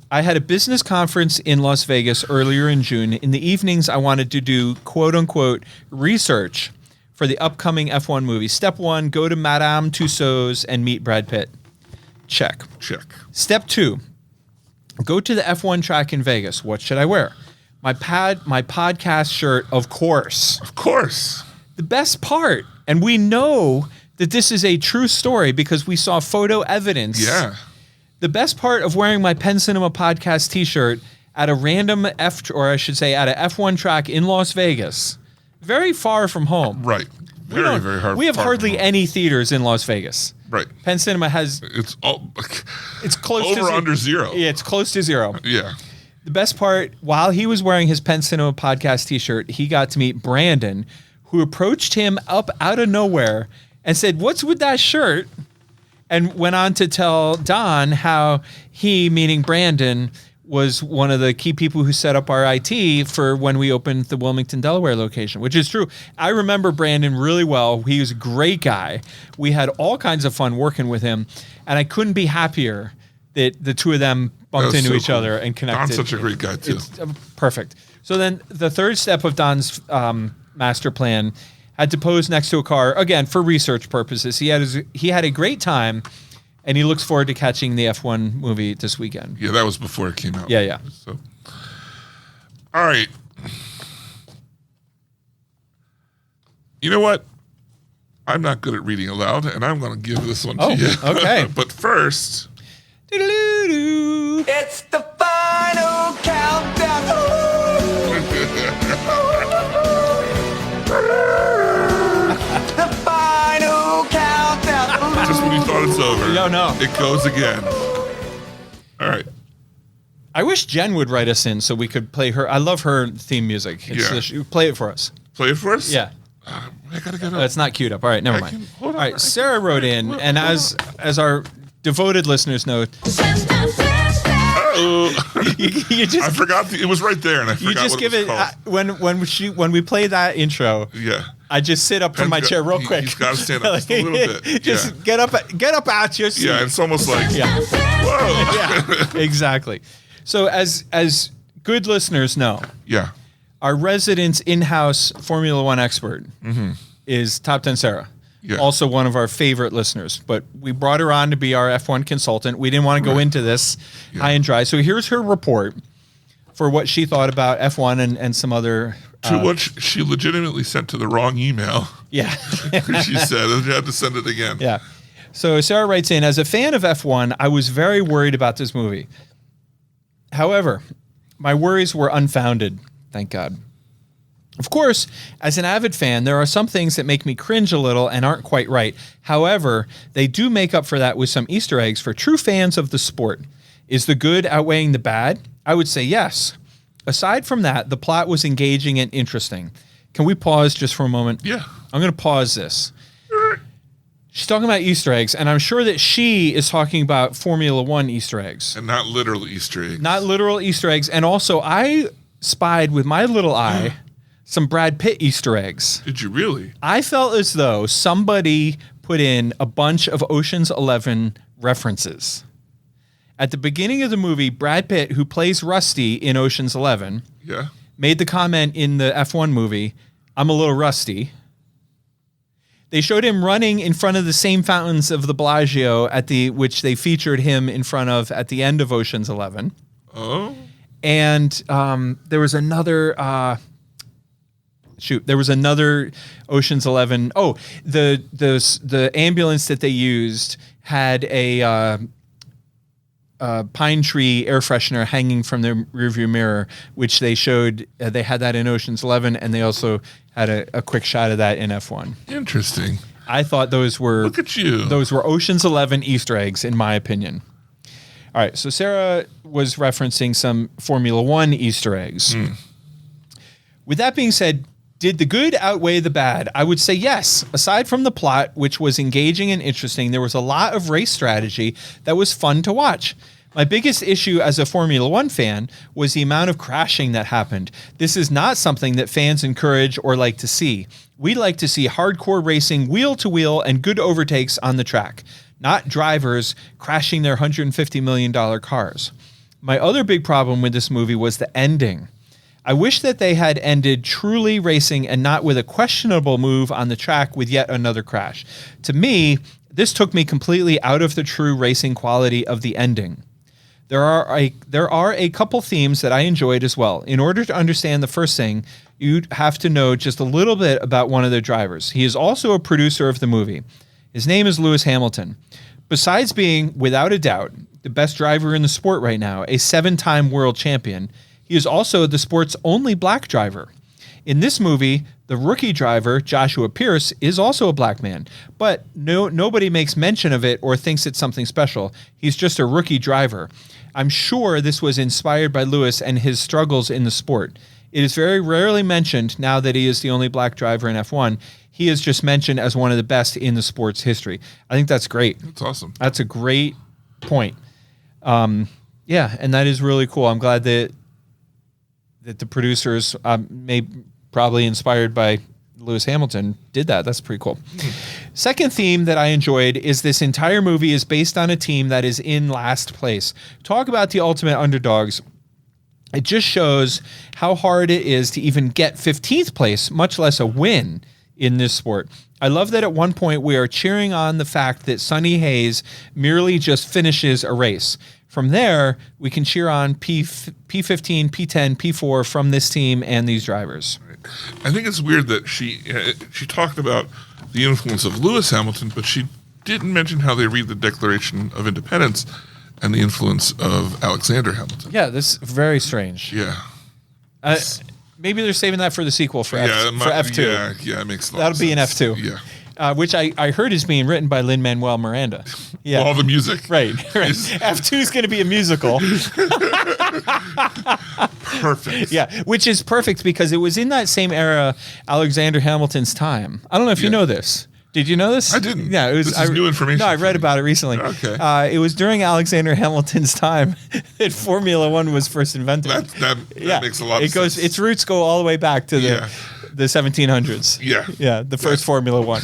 I had a business conference in Las Vegas earlier in June. In the evenings, I wanted to do quote-unquote research for the upcoming F1 movie. Step 1, go to Madame Tussauds and meet Brad Pitt. Check. Step 2, go to the F1 track in Vegas. What should I wear? My podcast shirt, of course. Of course. The best part, and we know that this is a true story because we saw photo evidence. Yeah. The best part of wearing my Penn Cinema podcast t-shirt at a random at a F1 track in Las Vegas, very far from home. Right. Very, very hard. We have hardly any theaters in Las Vegas. Right. Penn Cinema has. It's close over under zero. Yeah, it's close to zero. Yeah. The best part, while he was wearing his Penn Cinema podcast t-shirt, he got to meet Brandon, who approached him up out of nowhere and said, "What's with that shirt?" And went on to tell Don how he, meaning Brandon, was one of the key people who set up our IT for when we opened the Wilmington, Delaware location, which is true. I remember Brandon really well. He was a great guy. We had all kinds of fun working with him, and I couldn't be happier that the two of them bumped into each other and connected. Don's such a great guy, too. It's perfect. So then the third step of Don's master plan had to pose next to a car, again, for research purposes. He had a great time, and he looks forward to catching the F1 movie this weekend. Yeah, that was before it came out. Yeah. So, all right. You know what? I'm not good at reading aloud, and I'm going to give this one to you. Okay. But first... It's the final countdown. The final countdown. Just when you thought it's over. No. It goes again. All right. I wish Jen would write us in so we could play her. I love her theme music. Play it for us. Play it for us? Yeah. I gotta get up. It's not queued up. All right, never mind. Hold on. All right, Sarah wrote in, and as our devoted listeners know, I forgot. It was right there, and I forgot. You just what give it it was called. when we play that intro. Yeah. I just sit up from my chair real quick. He's got to stand up just a little bit. Just get up out your seat. Yeah, it's almost like, whoa. Yeah, exactly. So as good listeners know, Yeah. our resident in-house Formula One expert is Top 10 Sarah. Yeah. Also one of our favorite listeners, but we brought her on to be our F1 consultant. We didn't want to go into this high and dry. So here's her report for what she thought about F1 and some other... To what she legitimately sent to the wrong email. Yeah. She said, and you had to send it again. Yeah. So Sarah writes in, as a fan of F1, I was very worried about this movie. However, my worries were unfounded. Thank God. Of course, as an avid fan, there are some things that make me cringe a little and aren't quite right. However, they do make up for that with some Easter eggs for true fans of the sport. Is the good outweighing the bad? I would say yes. Aside from that, the plot was engaging and interesting. Can we pause just for a moment? Yeah. I'm going to pause this. She's talking about Easter eggs, and I'm sure that she is talking about Formula One Easter eggs. And not literal Easter eggs. Not literal Easter eggs. And also, I spied with my little eye some Brad Pitt Easter eggs. Did you really? I felt as though somebody put in a bunch of Ocean's 11 references. At the beginning of the movie, Brad Pitt, who plays Rusty in Ocean's 11, made the comment in the F1 movie, I'm a little rusty. They showed him running in front of the same fountains of the Bellagio which they featured him in front of at the end of Ocean's 11. Oh. And there was another there was another Ocean's 11. Oh, the ambulance that they used had a pine tree air freshener hanging from the rearview mirror, which they showed. They had that in Ocean's 11, and they also had a quick shot of that in F1. Interesting. I thought those were Look at you. Those were Ocean's 11 Easter eggs, in my opinion. All right, so Sarah was referencing some Formula One Easter eggs. With that being said, did the good outweigh the bad? I would say yes. Aside from the plot, which was engaging and interesting, there was a lot of race strategy that was fun to watch. My biggest issue as a Formula One fan was the amount of crashing that happened. This is not something that fans encourage or like to see. We like to see hardcore racing wheel to wheel and good overtakes on the track, not drivers crashing their $150 million cars. My other big problem with this movie was the ending. I wish that they had ended truly racing and not with a questionable move on the track with yet another crash. To me, this took me completely out of the true racing quality of the ending. There are a couple themes that I enjoyed as well. In order to understand the first thing, you'd have to know just a little bit about one of the drivers. He is also a producer of the movie. His name is Lewis Hamilton. Besides being, without a doubt, the best driver in the sport right now, a 7-time world champion, he is also the sport's only black driver. In this movie, the rookie driver, Joshua Pierce, is also a black man, but nobody makes mention of it or thinks it's something special. He's just a rookie driver. I'm sure this was inspired by Lewis and his struggles in the sport. It is very rarely mentioned now that he is the only black driver in F1. He is just mentioned as one of the best in the sport's history. I think that's great. That's awesome. That's a great point. Yeah, and that is really cool. I'm glad that the producers, probably inspired by Lewis Hamilton, did that. That's pretty cool. Second theme that I enjoyed is this entire movie is based on a team that is in last place. Talk about the ultimate underdogs. It just shows how hard it is to even get 15th place, much less a win in this sport. I love that at one point we are cheering on the fact that Sonny Hayes merely just finishes a race. From there, we can cheer on P15, P10, P4 from this team and these drivers. I think it's weird that she talked about the influence of Lewis Hamilton, but she didn't mention how they read the Declaration of Independence and the influence of Alexander Hamilton. Yeah, this is very strange. Yeah. Maybe they're saving that for the sequel for F2. Yeah, it makes a lot That'll of be in sense. F2. Yeah. Which I heard is being written by Lin-Manuel Miranda. Yeah. All the music. Right. F2 is going to be a musical. Perfect. Yeah, which is perfect because it was in that same era, Alexander Hamilton's time. I don't know if you know this. Did you know this? I didn't. Yeah, This is new information. No, I read about it recently. Okay. It was during Alexander Hamilton's time that Formula One was first invented. That makes a lot of sense. Its roots go all the way back to the 1700s. Yeah. Yeah, the first Formula One.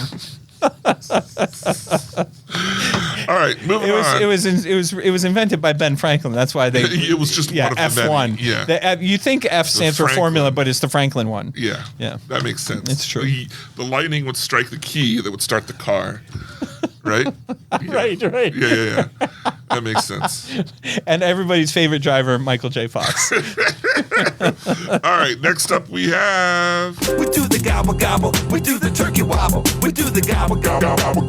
All right, moving on. It was invented by Ben Franklin. That's why they. It was just one of the F1. many. Yeah. You think F stands for Formula, but it's the Franklin one. Yeah. Yeah. That makes sense. It's true. The lightning would strike the key that would start the car. Right? Yeah. Right. Yeah. That makes sense. And everybody's favorite driver, Michael J. Fox. All right, next up we have. We do the gobble gobble. We do the turkey wobble. We do the gobble gobble.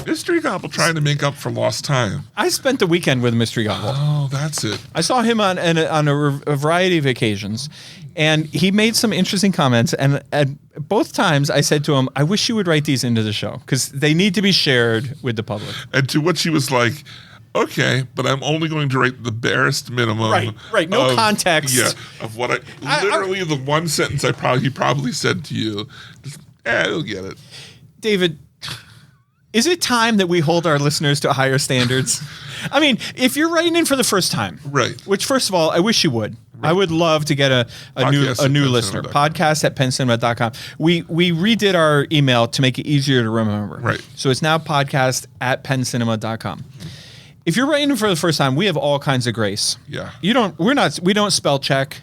Mystery Gobble trying to make up for lost time. I spent the weekend with Mystery Gobble. Oh, that's it. I saw him on a variety of occasions, and he made some interesting comments. And at both times, I said to him, "I wish you would write these into the show because they need to be shared with the public." And to which he was like, "Okay, but I'm only going to write the barest minimum." Right. No context. Yeah, of what literally the one sentence he probably said to you. Just, you'll get it. David, is it time that we hold our listeners to higher standards? I mean, if you're writing in for the first time, right? Which, first of all, I wish you would. Right. I would love to get a new listener. Podcast at pencinema.com. We redid our email to make it easier to remember. Right. So it's now podcast at pencinema.com. If you're writing in for the first time, we have all kinds of grace. Yeah. We don't spell check.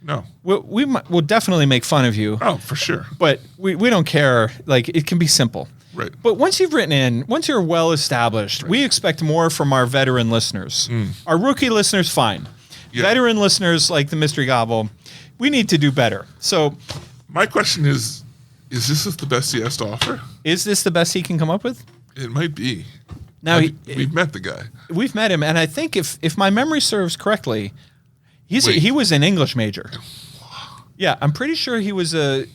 No. We'll definitely make fun of you. Oh, for sure. But we don't care. Like, it can be simple. Right. But once you've written in, once you're well established, we expect more from our veteran listeners. Our rookie listeners, fine. Yeah. Veteran listeners like the Mystery Gobble, we need to do better. So my question is this the best he has to offer? Is this the best he can come up with? It might be. Now, we've met the guy. We've met him, and I think if my memory serves correctly, he was an English major. Yeah, I'm pretty sure he was an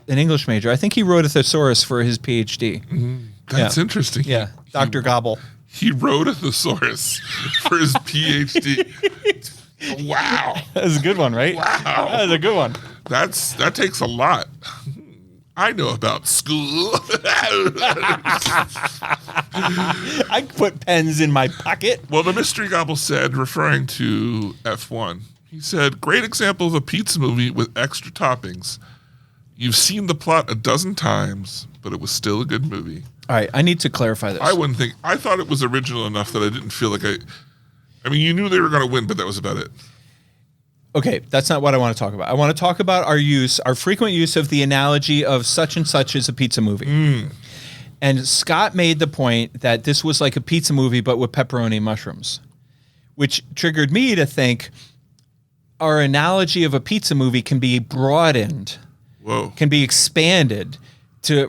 English major. I think he wrote a thesaurus for his PhD. That's interesting. Yeah, Dr. Gobble. He wrote a thesaurus for his PhD. Wow. That was a good one, right? Wow. That was a good one. That takes a lot. I know about school. I put pens in my pocket. Well, the Mystery Gobble said, referring to F1, he said, "Great example of a pizza movie with extra toppings. You've seen the plot a dozen times, but it was still a good movie." All right, I need to clarify this. I thought it was original enough that I didn't feel like I mean, you knew they were going to win, but that was about it. Okay, that's not what I want to talk about. I want to talk about our frequent use of the analogy of such and such is a pizza movie. And Scott made the point that this was like a pizza movie, but with pepperoni and mushrooms, which triggered me to think our analogy of a pizza movie can be broadened, can be expanded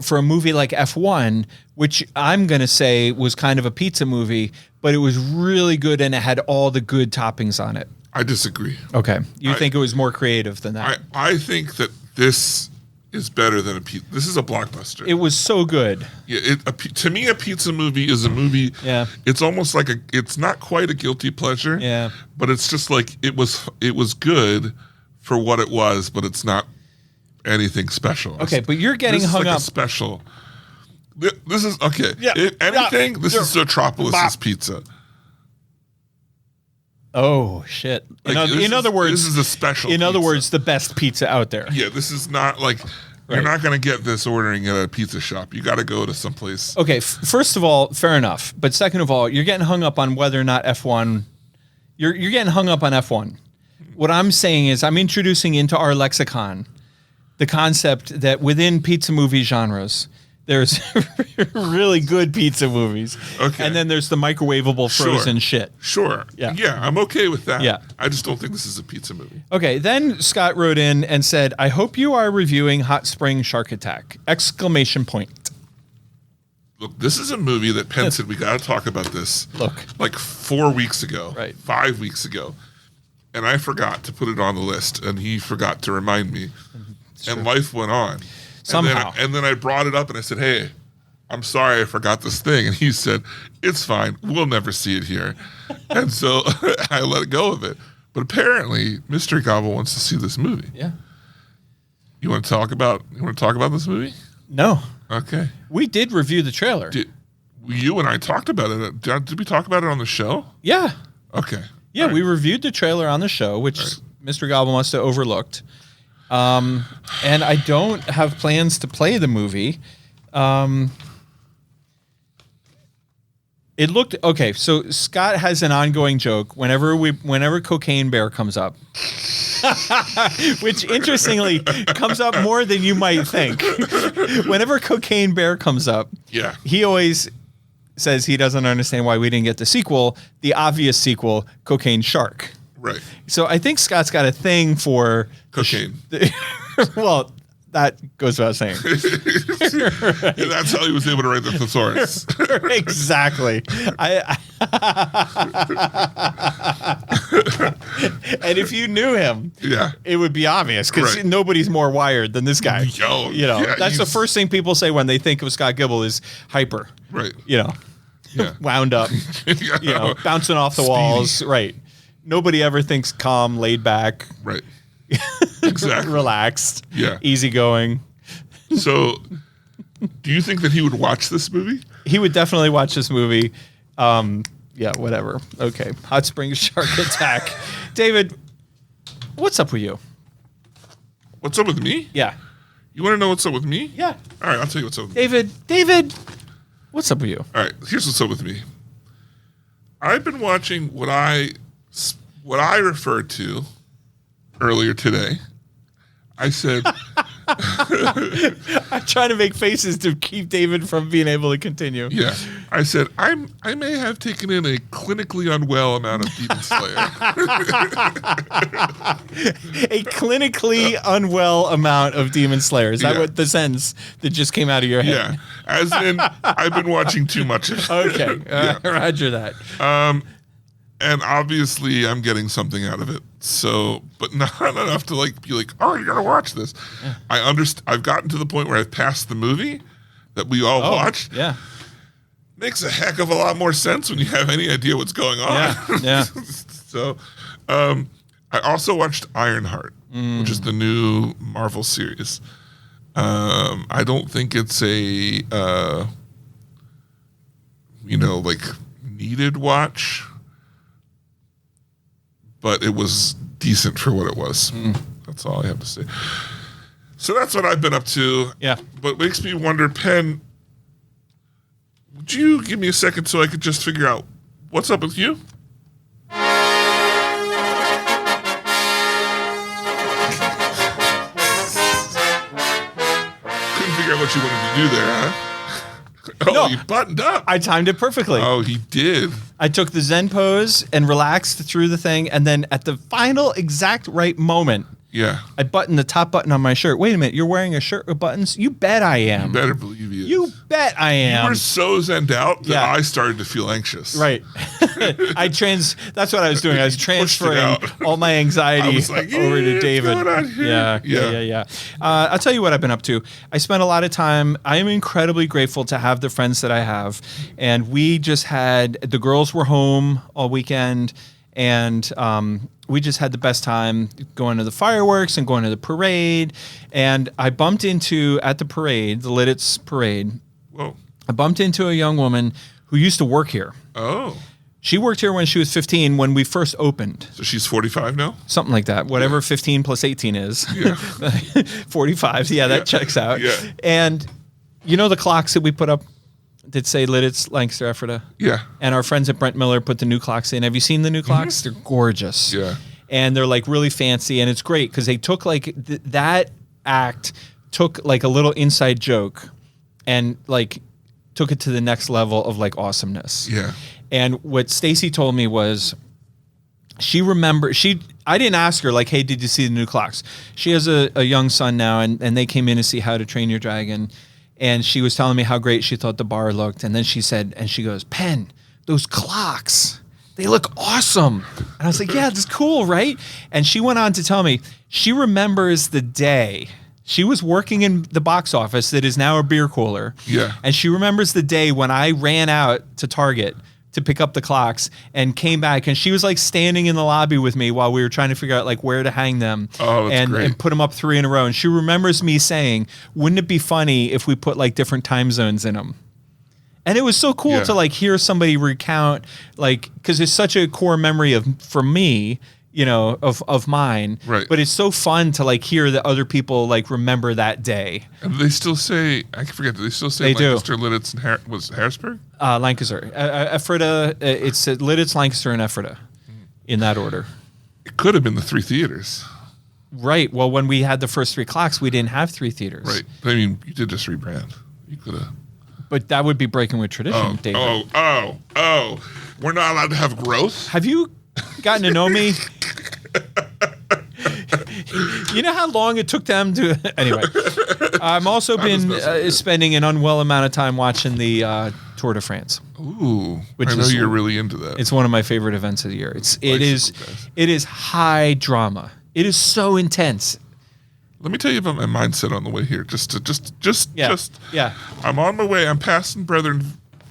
for a movie like F1, which I'm going to say was kind of a pizza movie, but it was really good and it had all the good toppings on it. I disagree. Okay. You think it was more creative than that? I think that this is better than a pizza. This is a blockbuster. It was so good. Yeah. To me, a pizza movie is a movie. Yeah. It's almost like it's not quite a guilty pleasure. Yeah. But it's just like it was good for what it was, but it's not anything special. Okay, but you're getting hung up. A special. This is okay. Yeah. If anything, this is Zootropolis' pizza. Oh shit! In other words, this is a special. In other words, the best pizza out there. Yeah, this is not like you're not going to get this ordering at a pizza shop. You got to go to someplace. Okay, first of all, fair enough. But second of all, you're getting hung up on whether or not F1. You're getting hung up on F1. What I'm saying is, I'm introducing into our lexicon the concept that within pizza movie genres, there's really good pizza movies. Okay. And then there's the microwavable frozen shit. Sure. Yeah. Yeah, I'm okay with that. Yeah. I just don't think this is a pizza movie. Okay, then Scott wrote in and said, "I hope you are reviewing Hot Spring Shark Attack!" Exclamation point. Look, this is a movie that Penn said we got to talk about this. Look. Like 4 weeks ago. Right. 5 weeks ago. And I forgot to put it on the list, and he forgot to remind me. And life went on. Somehow. And then I brought it up and I said, "Hey, I'm sorry I forgot this thing." And he said, "It's fine. We'll never see it here." And so I let go of it. But apparently, Mystery Gobble wants to see this movie. Yeah. You want to talk about this movie? No. Okay. We did review the trailer. You and I talked about it. Did we talk about it on the show? Yeah. Okay. Yeah, we reviewed the trailer on the show, which Mr. Gobble must have overlooked. And I don't have plans to play the movie. It looked okay. So Scott has an ongoing joke whenever Cocaine Bear comes up, which interestingly comes up more than you might think. Whenever Cocaine Bear comes up, Yeah. he always says he doesn't understand why we didn't get the sequel, the obvious sequel, Cocaine Shark. Right. So I think Scott's got a thing for Cocaine. well, that goes without saying. And that's how he was able to write the thesaurus. Exactly. And if you knew him, Yeah. it would be obvious because Right. nobody's more wired than this guy. Yo, you know, yeah, that's the he's- first thing people say when they think of Scott Gimple is hyper. Right. You know, Yeah. wound up. Yeah. You know, bouncing off the Speedy. walls. Right. Nobody ever thinks calm, laid back, Right. Exactly. relaxed, Yeah. easygoing. So, do you think that he would watch this movie? He would definitely watch this movie. Yeah, whatever. Okay. Hot Springs Shark Attack. David, what's up with you? What's up with me? Yeah. You want to know what's up with me? Yeah. All right, I'll tell you what's up with me. David, what's up with you? All right, here's what's up with me. I've been watching what I referred to earlier today. I said, I'm trying to make faces to keep David from being able to continue. yeah, I said I may have taken in a clinically unwell amount of Demon Slayer. A clinically unwell amount of Demon Slayer. Is that Yeah. what the sentence that just came out of your Yeah, head? as in I've been watching too much of it. Okay. Yeah. Roger that. And obviously I'm getting something out of it. So, but not enough to be like, oh, you gotta watch this. Yeah. I've gotten to the point where I've passed the movie that we all watched. Yeah. Makes a heck of a lot more sense when you have any idea what's going on. Yeah. So, I also watched Ironheart, which is the new Marvel series. I don't think it's a, needed watch, but it was decent for what it was. That's all I have to say. So that's what I've been up to. Yeah. But it makes me wonder, Penn, would you give me a second so I could just figure out what's up with you? Couldn't figure out what you wanted to do there, huh? Oh, No. you buttoned up. I timed it perfectly. Oh, he did. I took the Zen pose and relaxed through the thing, and then at the final exact right moment, Yeah. I buttoned the top button on my shirt. Wait a minute, you're wearing a shirt with buttons? You bet I am. Better believe he is. You bet I You am. were so zenned out that Yeah. I started to feel anxious. Right. That's what I was doing. I was Pushed it transferring out. all my anxiety I was like, over yeah, to what's David. going on here? Yeah. I'll tell you what I've been up to. I spent a lot of time. I am incredibly grateful to have the friends that I have. And we just had, the girls were home all weekend, and we just had the best time going to the fireworks and going to the parade. And I bumped into, at the parade, the Lidditz parade, Whoa. I bumped into a young woman who used to work here. Oh. She worked here when she was 15 when we first opened. So she's 45 now? Something like that. Whatever 15 plus 18 is. Yeah. 45. Yeah, that checks out. Yeah. And you know the clocks that we put up that say Lidditz, Lancaster, Ephrata? Yeah. And our friends at Brent Miller put the new clocks in. Have you seen the new clocks? They're gorgeous. Yeah. And they're like really fancy, and it's great because they took like that act took like a little inside joke and like took it to the next level of like awesomeness. Yeah. And what Stacy told me was she remembered, I didn't ask her like, hey, did you see the new clocks? She has a young son now, and they came in to see How to Train Your Dragon. And she was telling me how great she thought the bar looked. And then she said, and she goes, Penn, those clocks, they look awesome. And I was like, yeah, that's cool, right? And she went on to tell me she remembers the day she was working in the box office that is now a beer cooler. Yeah. And she remembers the day when I ran out to Target to pick up the clocks and came back, and she was like standing in the lobby with me while we were trying to figure out like where to hang them. Oh, that's great. And put them up 3 in a row. And she remembers me saying, wouldn't it be funny if we put like different time zones in them? And it was so cool Yeah. to like hear somebody recount, like, because it's such a core memory for me of mine. Right. But it's so fun to like hear that other people like remember that day. And they still say, I forget, do they still say They Lancaster, Lidditz, and was it Harrisburg? Lancaster, Ephrata. It's Lidditz, Lancaster, and Ephrata, in that order. It could have been the 3 theaters. Right. Well, when we had the first 3 clocks, we didn't have 3 theaters. Right. I mean, you did just rebrand. You could have. But that would be breaking with tradition, David. Oh. We're not allowed to have growth? Have you gotten to know me? You know how long it took them to... Anyway. I've also been spending an unwell amount of time watching the Tour de France. Ooh. I know you're really into that. It's one of my favorite events of the year. It is high drama. It is so intense. Let me tell you about my mindset on the way here. Yeah. I'm on my way. I'm passing Brethren.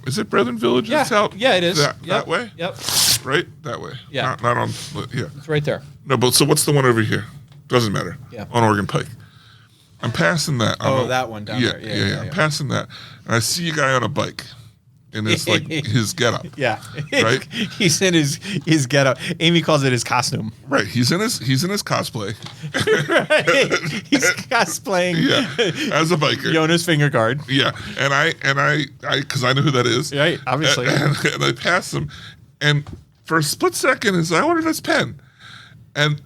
Is it Brethren Village? Yeah. It's out Yeah, it is. That way? Yep. Right? That way. Yeah. Not on, yeah. It's right there. No, but so what's the one over here? Doesn't matter. Yeah. On Oregon Pike. I'm passing that. That one down there. Yeah. I'm passing that. And I see a guy on a bike in his, like, his getup. Yeah. Right? He's in his getup. Amy calls it his costume. Right. He's in his cosplay. Right. He's cosplaying. Yeah. As a biker. Jonas Fingerguard. Yeah. And I because I know who that is. Right. Obviously. And I pass him, and for a split second, I wonder if that's Penn. And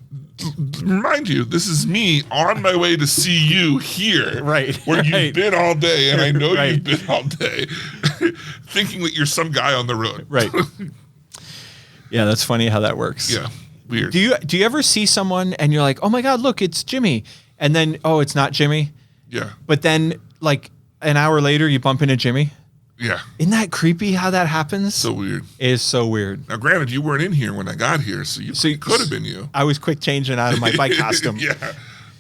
remind you, this is me on my way to see you here. Right. Where you've been all day, and I know Right. you've been all day, thinking that you're some guy on the road. Right. Yeah, that's funny how that works. Yeah. Weird. Do you ever see someone and you're like, oh my God, look, it's Jimmy. And then, oh, it's not Jimmy. Yeah. But then like an hour later you bump into Jimmy. Yeah. Isn't that creepy how that happens? So weird. It is so weird. Now, granted, you weren't in here when I got here, so you could have been you. I was quick changing out of my bike costume. Yeah.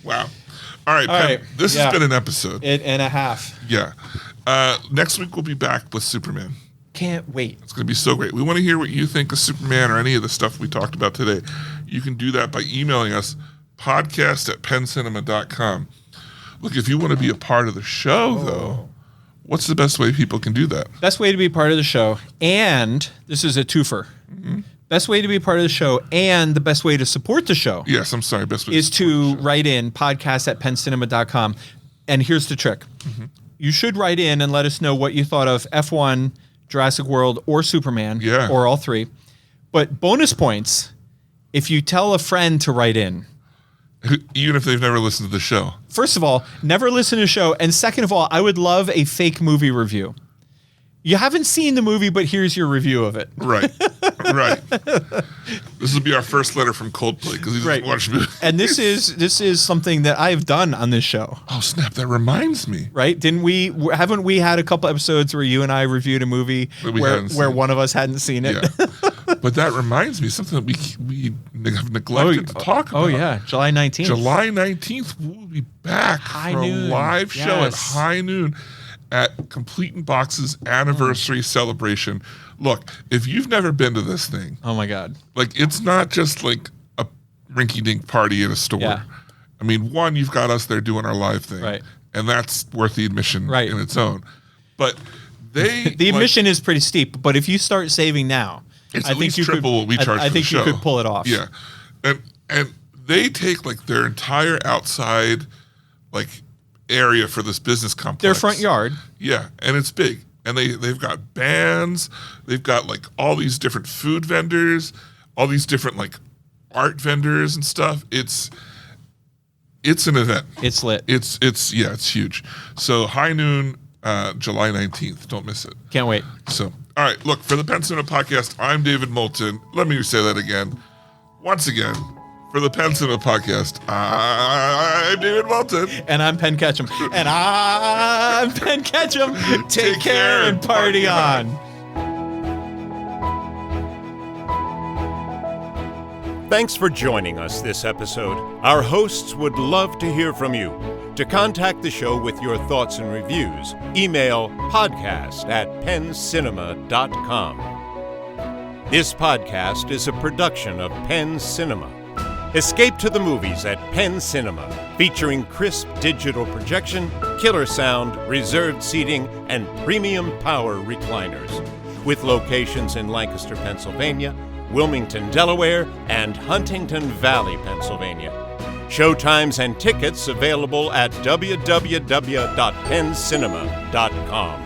Wow. All right, Penn, this has been an episode. And a half. Yeah. Next week we'll be back with Superman. Can't wait. It's going to be so great. We want to hear what you think of Superman or any of the stuff we talked about today. You can do that by emailing us, podcast@penncinema.com. Look, if you want to be a part of the show, though, what's the best way people can do that? Best way to be part of the show, and this is a twofer. Mm-hmm. Best way to be part of the show, and the best way to support the show. Yes, I'm sorry. Best way is to write in podcast@penncinema.com. And here's the trick. Mm-hmm. You should write in and let us know what you thought of F1, Jurassic World, or Superman, or all 3. But bonus points if you tell a friend to write in. Even if they've never listened to the show. First of all, never listen to the show. And second of all, I would love a fake movie review. You haven't seen the movie, but here's your review of it. Right. Right. This will be our first letter from Coldplay because he doesn't watch movies. And this is something that I've done on this show. Oh snap! That reminds me. Right? Haven't we had a couple episodes where you and I reviewed a movie where one of us hadn't seen it? Yeah. But that reminds me of something that we have neglected to talk about. Oh yeah, July 19th. July 19th, we'll be back for a live show at high noon at Complete in Box's anniversary celebration. Look, if you've never been to this thing, oh my God, like it's not just like a rinky-dink party in a store. Yeah. I mean, one, you've got us there doing our live thing, right, and that's worth the admission in its own. But the admission is pretty steep. But if you start saving now, it's at least triple what we charge for the show. I think you could pull it off. Yeah, and they take like their entire outside like area for this business complex. Their front yard. Yeah, and it's big. And they've got bands, they've got like all these different food vendors, all these different like art vendors and stuff. It's an event. It's lit. It's huge. So high noon, July 19th. Don't miss it. Can't wait. So, all right, look, for the Penn Cinema Podcast, I'm David Moulton. Let me say that again. Once again, for the Penn Cinema Podcast, I'm David Moulton. And I'm Penn Ketchum. And I'm Penn Ketchum. Take care and party on. Thanks for joining us this episode. Our hosts would love to hear from you. To contact the show with your thoughts and reviews, email podcast@penncinema.com. This podcast is a production of Penn Cinema. Escape to the movies at Penn Cinema, featuring crisp digital projection, killer sound, reserved seating, and premium power recliners. With locations in Lancaster, Pennsylvania, Wilmington, Delaware, and Huntington Valley, Pennsylvania. Showtimes and tickets available at www.penncinema.com.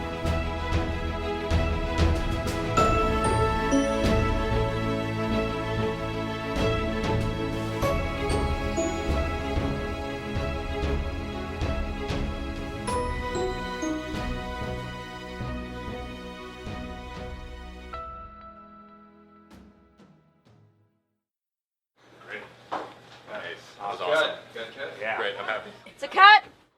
Nice. That was awesome. Good. Yeah. Great. I'm happy. It's a cut.